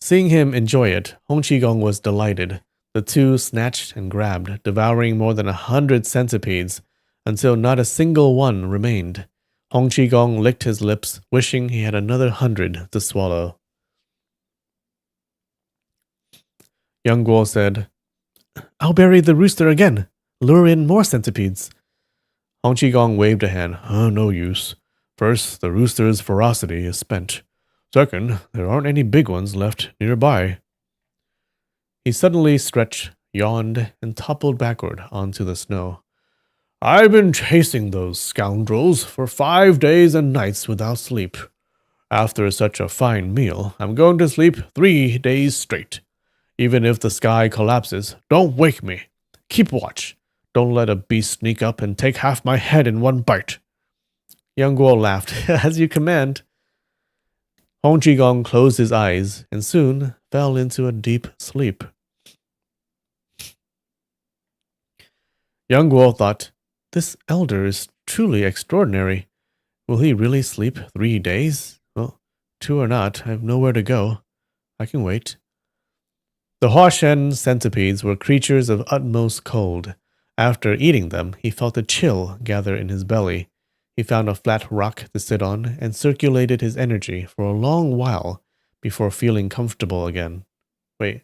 Seeing him enjoy it, Hong Qigong was delighted. The two snatched and grabbed, devouring more than 100 centipedes, until not a single one remained. Hong Qigong licked his lips, wishing he had another 100 to swallow. Yang Guo said, I'll bury the rooster again. Lure in more centipedes. Hong Qigong waved a hand. No use. First, the rooster's ferocity is spent. Second, there aren't any big ones left nearby. He suddenly stretched, yawned, and toppled backward onto the snow. I've been chasing those scoundrels for 5 days and nights without sleep. After such a fine meal, I'm going to sleep 3 days straight. Even if the sky collapses, don't wake me. Keep watch. Don't let a beast sneak up and take half my head in one bite. Yang Guo laughed. As you command. Hong Qigong closed his eyes and soon fell into a deep sleep. Yang Guo thought, this elder is truly extraordinary. Will he really sleep 3 days? Well, 2 or not, I have nowhere to go. I can wait. The Huashen centipedes were creatures of utmost cold. After eating them, he felt a chill gather in his belly. He found a flat rock to sit on and circulated his energy for a long while before feeling comfortable again. Wait.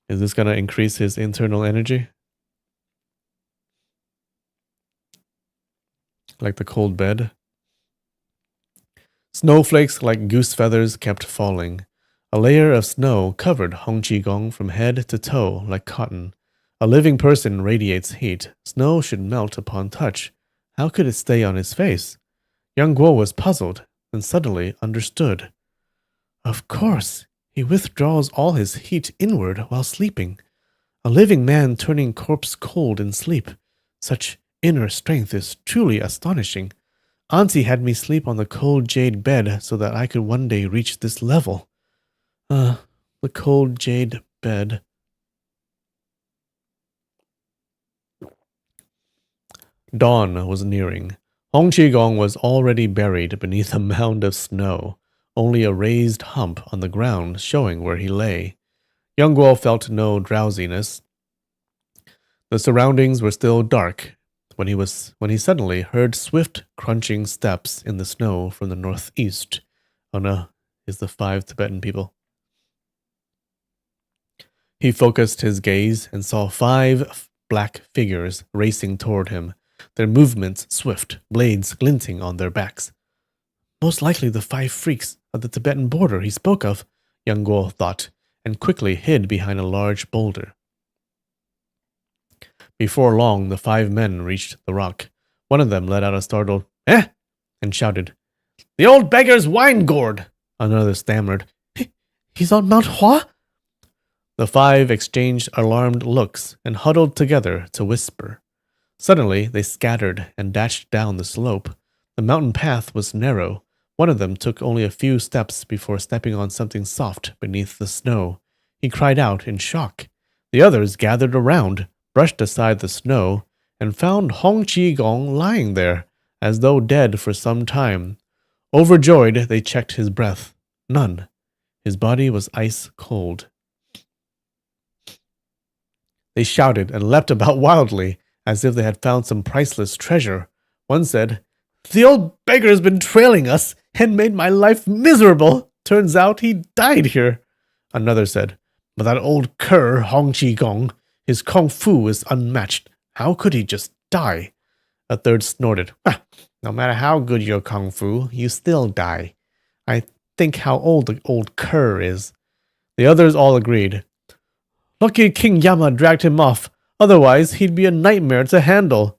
Is this going to increase his internal energy? Like the cold bed? Snowflakes like goose feathers kept falling. A layer of snow covered Hong Qigong from head to toe like cotton. A living person radiates heat. Snow should melt upon touch. How could it stay on his face? Yang Guo was puzzled and suddenly understood. Of course, he withdraws all his heat inward while sleeping. A living man turning corpse cold in sleep. Such inner strength is truly astonishing. Auntie had me sleep on the cold jade bed so that I could one day reach this level. The cold jade bed. Dawn was nearing. Hong Qigong was already buried beneath a mound of snow, only a raised hump on the ground showing where he lay. Yang Guo felt no drowsiness. The surroundings were still dark when he suddenly heard swift crunching steps in the snow from the northeast. Oh no, it's the 5 Tibetan people. He focused his gaze and saw 5 black figures racing toward him, their movements swift, blades glinting on their backs. Most likely the 5 freaks of the Tibetan border he spoke of, young Guo thought, and quickly hid behind a large boulder. Before long, the 5 men reached the rock. One of them let out a startled, "Eh?" and shouted, "The old beggar's wine gourd!" Another stammered, "He's on Mount Hua?" The 5 exchanged alarmed looks and huddled together to whisper. Suddenly, they scattered and dashed down the slope. The mountain path was narrow. One of them took only a few steps before stepping on something soft beneath the snow. He cried out in shock. The others gathered around, brushed aside the snow, and found Hong Qigong lying there, as though dead for some time. Overjoyed, they checked his breath. None. His body was ice cold. They shouted and leapt about wildly, as if they had found some priceless treasure. One said, "The old beggar's been trailing us and made my life miserable. Turns out he died here." Another said, "But that old cur, Hong Qigong, his kung fu is unmatched. How could he just die?" A third snorted, "No matter how good your kung fu, you still die. I think how old the old cur is." The others all agreed. "Lucky King Yama dragged him off. Otherwise, he'd be a nightmare to handle."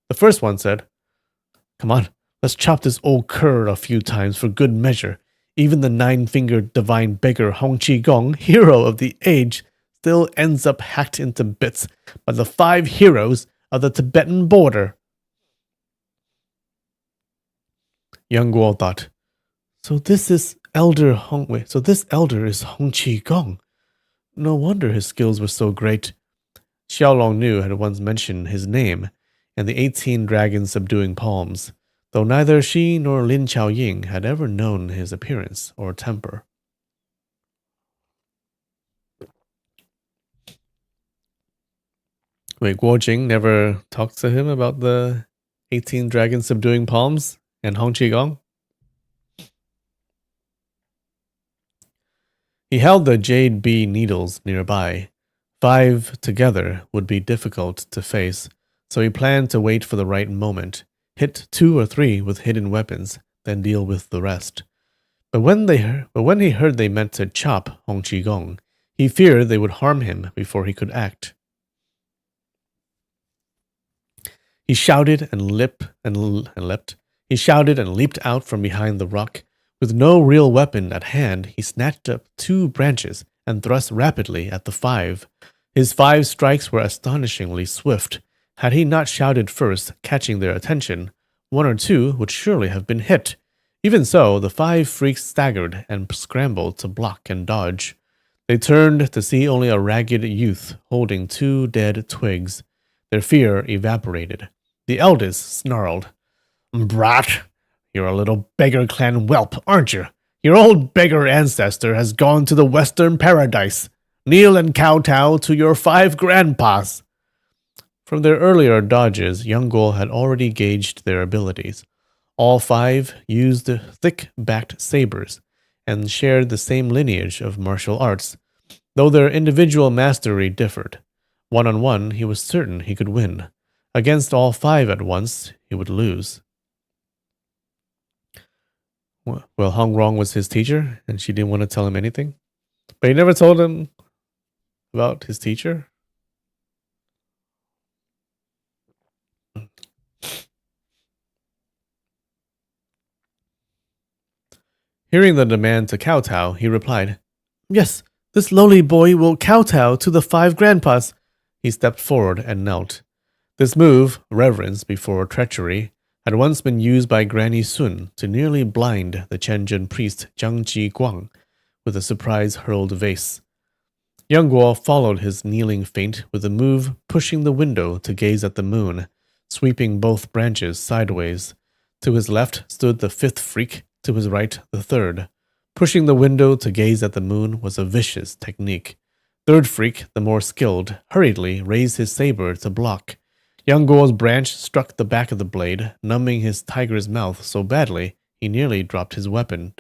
The first one said, "Come on, let's chop this old cur a few times for good measure. Even the 9-fingered divine beggar Hong Qigong, hero of the age, still ends up hacked into bits by the 5 heroes of the Tibetan border." Young Guo thought, So this is elder is Hong Qigong. No wonder his skills were so great. Xiaolong Nu had once mentioned his name and the 18 dragons subduing palms, though neither she nor Lin Chaoying had ever known his appearance or temper. Wait, Guo Jing never talked to him about the 18 dragons subduing palms and Hong Qigong? He held the jade bee needles nearby. 5 together would be difficult to face, so he planned to wait for the right moment, hit 2 or 3 with hidden weapons, then deal with the rest. But when he heard they meant to chop Hong Qigong, he feared they would harm him before he could act. He shouted and leapt. He shouted and leaped out from behind the rock. With no real weapon at hand, he snatched up 2 branches and thrust rapidly at the 5. His 5 strikes were astonishingly swift. Had he not shouted first, catching their attention, 1 or 2 would surely have been hit. Even so, the 5 freaks staggered and scrambled to block and dodge. They turned to see only a ragged youth holding 2 dead twigs. Their fear evaporated. The eldest snarled, "Brat, you're a little beggar clan whelp, aren't you? Your old beggar ancestor has gone to the western paradise. Kneel and kowtow to your 5 grandpas." From their earlier dodges, young Guo had already gauged their abilities. All 5 used thick-backed sabers and shared the same lineage of martial arts, though their individual mastery differed. One-on-one, he was certain he could win. Against all 5 at once, he would lose. Well, Hong Rong was his teacher, and she didn't want to tell him anything. But he never told him about his teacher. Hearing the demand to kowtow, he replied, "Yes, this lowly boy will kowtow to the 5 grandpas." He stepped forward and knelt. This move, reverence before treachery, had once been used by Granny Sun to nearly blind the Qianzhen priest Jiang Ji Guang with a surprise-hurled vase. Young Guo followed his kneeling feint with a move pushing the window to gaze at the moon, sweeping both branches sideways. To his left stood the 5th freak, to his right the 3rd. Pushing the window to gaze at the moon was a vicious technique. Third freak, the more skilled, hurriedly raised his saber to block. Young Guo's branch struck the back of the blade, numbing his tiger's mouth so badly he nearly dropped his weapon.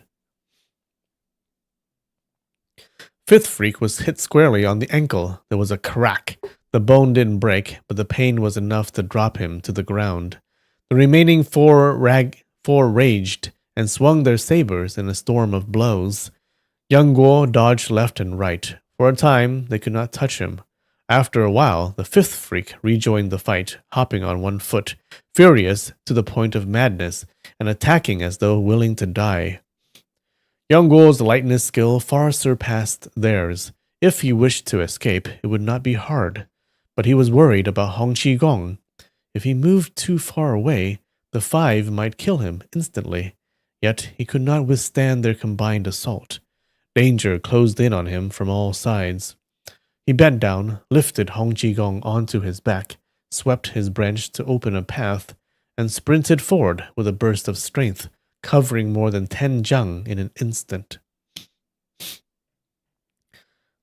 Fifth freak was hit squarely on the ankle. There was a crack. The bone didn't break, but the pain was enough to drop him to the ground. The remaining four raged and swung their sabers in a storm of blows. Young Guo dodged left and right. For a time, they could not touch him. After a while, the fifth freak rejoined the fight, hopping on one foot, furious to the point of madness, and attacking as though willing to die. Young Guo's lightness skill far surpassed theirs. If he wished to escape, it would not be hard. But he was worried about Hong Qigong. If he moved too far away, the five might kill him instantly. Yet he could not withstand their combined assault. Danger closed in on him from all sides. He bent down, lifted Hong Qigong onto his back, swept his branch to open a path, and sprinted forward with a burst of strength, covering more than 10 zhang in an instant.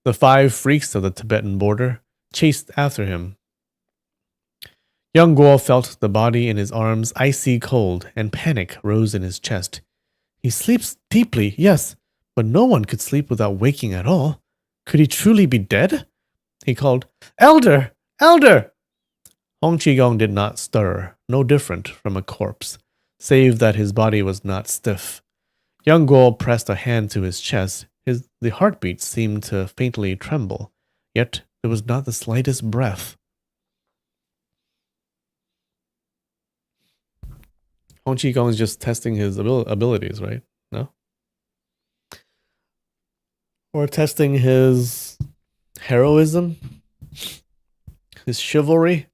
The five freaks of the Tibetan border chased after him. Young Guo felt the body in his arms icy cold, and panic rose in his chest. He sleeps deeply, yes, but no one could sleep without waking at all. Could he truly be dead? He called, "Elder! Elder!" Hong Qigong did not stir, no different from a corpse, save that his body was not stiff. Young Guo pressed a hand to his chest. The heartbeat seemed to faintly tremble, yet there was not the slightest breath. Hong Qigong is just testing his abilities, right? No? Or testing his heroism? His chivalry?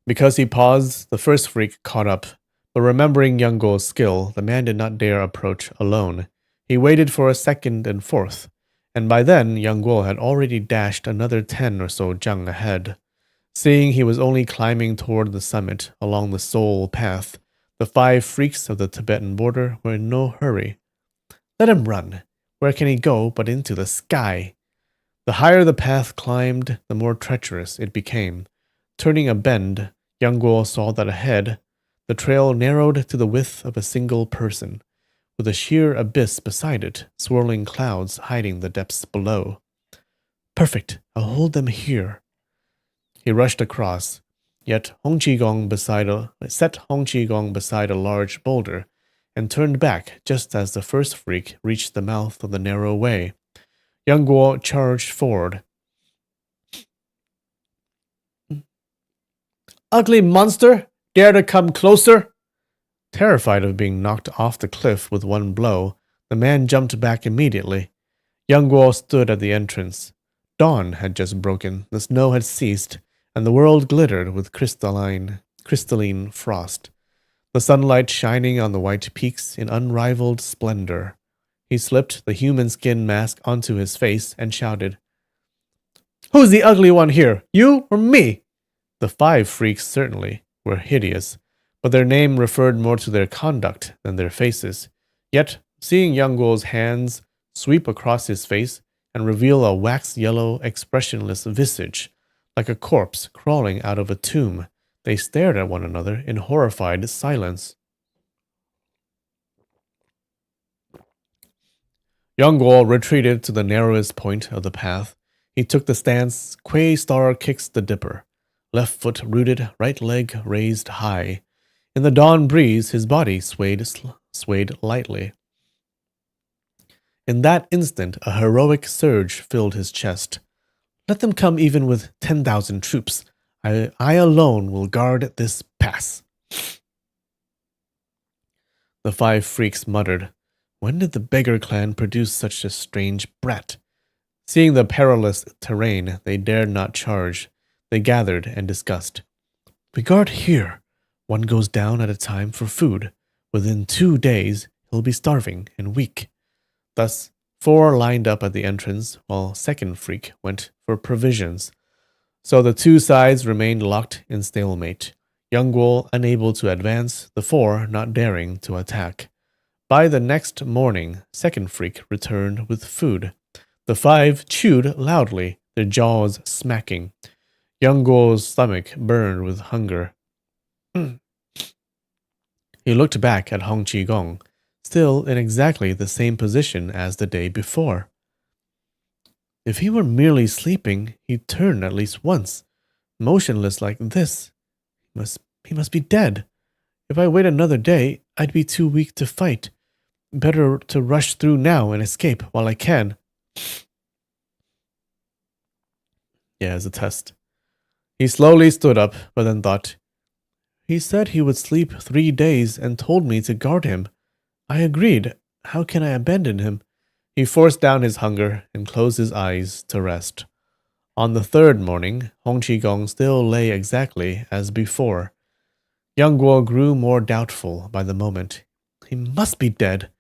Because he paused, the first freak caught up. But remembering Young Guo's skill, the man did not dare approach alone. He waited for a second and fourth, and by then Young Guo had already dashed another 10 or so zhang ahead. Seeing he was only climbing toward the summit along the soul path, the five freaks of the Tibetan border were in no hurry. Let him run. Where can he go but into the sky? The higher the path climbed, the more treacherous it became. Turning a bend, Young Guo saw that ahead, the trail narrowed to the width of a single person, with a sheer abyss beside it, swirling clouds hiding the depths below. Perfect, I'll hold them here. He rushed across, yet set Hong Qigong beside a large boulder, and turned back just as the first freak reached the mouth of the narrow way. Young Guo charged forward. "Ugly monster! Dare to come closer!" Terrified of being knocked off the cliff with one blow, the man jumped back immediately. Young Guo stood at the entrance. Dawn had just broken, the snow had ceased, and the world glittered with crystalline frost, the sunlight shining on the white peaks in unrivaled splendor. He slipped the human skin mask onto his face and shouted, "Who's the ugly one here, you or me?" The five freaks certainly were hideous, but their name referred more to their conduct than their faces. Yet, seeing Young Guo's hands sweep across his face and reveal a wax-yellow, expressionless visage, like a corpse crawling out of a tomb, they stared at one another in horrified silence. Young Guo retreated to the narrowest point of the path. He took the stance, Quay Star kicks the dipper. Left foot rooted, right leg raised high. In the dawn breeze, his body swayed lightly. In that instant, a heroic surge filled his chest. Let them come even with 10,000 troops. I alone will guard this pass. The five freaks muttered, "When did the beggar clan produce such a strange brat?" Seeing the perilous terrain, they dared not charge. They gathered and discussed. "We guard here. One goes down at a time for food. Within 2 days, he'll be starving and weak." Thus, 4 lined up at the entrance, while second freak went for provisions. So the 2 sides remained locked in stalemate. Young Guo unable to advance, the 4 not daring to attack. By the next morning, second freak returned with food. The five chewed loudly, their jaws smacking. Young Guo's stomach burned with hunger. He looked back at Hong Qigong, still in exactly the same position as the day before. If he were merely sleeping, he'd turn at least once. Motionless like this, he must be dead. If I wait another day, I'd be too weak to fight. Better to rush through now and escape while I can. Yeah, as a test. He slowly stood up, but then thought, he said he would sleep 3 days and told me to guard him. I agreed. How can I abandon him? He forced down his hunger and closed his eyes to rest. On the third morning, Hong Qigong still lay exactly as before. Young Guo grew more doubtful by the moment. He must be dead,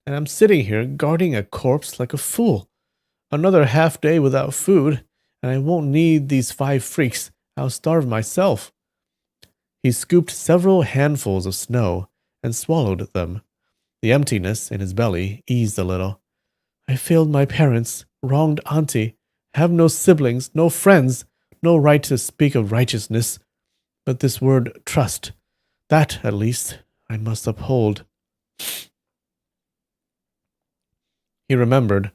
and I'm sitting here guarding a corpse like a fool. Another half day without food, and I won't need these 5 freaks. I'll starve myself. He scooped several handfuls of snow and swallowed them. The emptiness in his belly eased a little. I failed my parents, wronged Auntie, have no siblings, no friends, no right to speak of righteousness. But this word trust, that at least I must uphold. He remembered.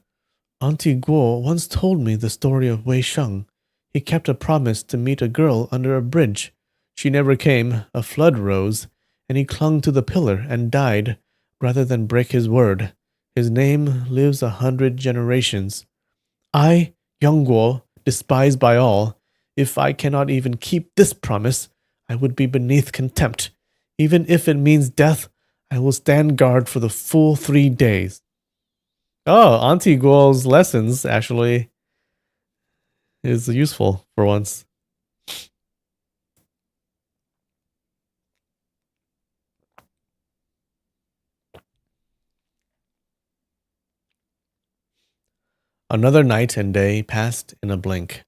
Auntie Guo once told me the story of Wei Sheng. He kept a promise to meet a girl under a bridge. She never came, a flood rose, and he clung to the pillar and died, rather than break his word. His name lives 100 generations. I, Young Guo, despised by all, if I cannot even keep this promise, I would be beneath contempt. Even if it means death, I will stand guard for the full 3 days. Oh, Auntie Guo's lessons actually is useful for once. Another night and day passed in a blink.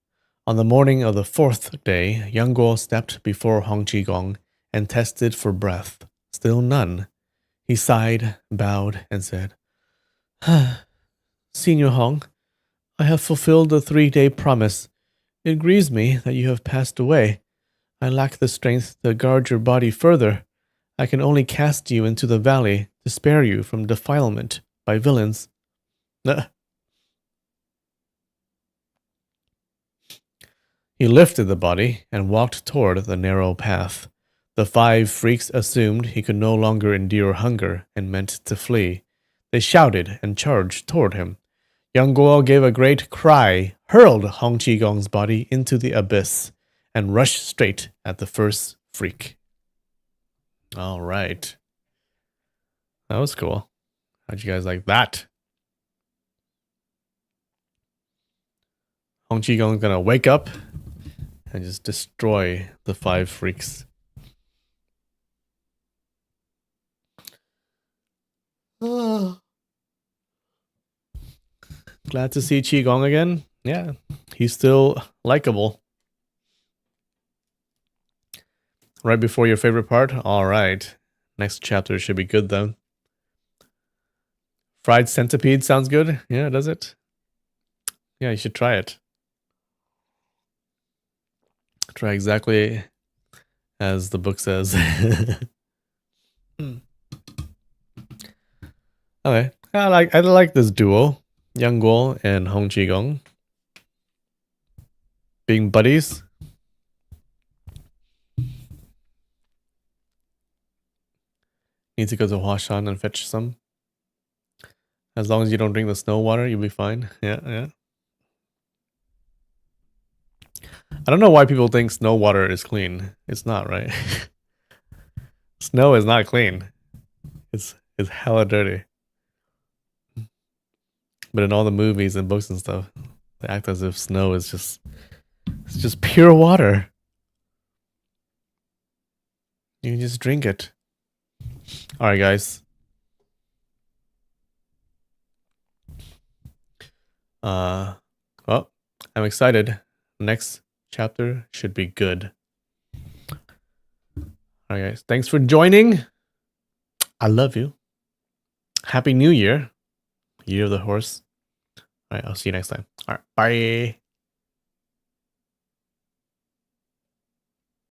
On the morning of the 4th day, Young Guo stepped before Hong Qigong and tested for breath. Still none. He sighed, bowed, and said, Senior Hong, I have fulfilled the 3-day promise. It grieves me that you have passed away. I lack the strength to guard your body further. I can only cast you into the valley to spare you from defilement by villains. He lifted the body and walked toward the narrow path. The 5 freaks assumed he could no longer endure hunger and meant to flee. They shouted and charged toward him. Young Guo gave a great cry, hurled Hong Qigong's body into the abyss, and rushed straight at the first freak. All right. That was cool. How'd you guys like that? Hong Qigong's gonna wake up and just destroy the 5 freaks. Glad to see Qigong again. Yeah, he's still likable. Right before your favorite part? All right. Next chapter should be good then. Fried centipede sounds good. Yeah, does it? Yeah, you should try it. Try exactly as the book says. Okay. I like this duo. Young Guo and Hong Qigong. Being buddies. Need to go to Huashan and fetch some. As long as you don't drink the snow water, you'll be fine. Yeah. I don't know why people think snow water is clean. It's not, right? Snow is not clean. It's hella dirty. But in all the movies and books and stuff, they act as if snow is just pure water. You can just drink it. All right, guys. Well, I'm excited. Next chapter should be good. All right, guys. Thanks for joining. I love you. Happy New Year. Year of the Horse. All right, I'll see you next time. All right, bye.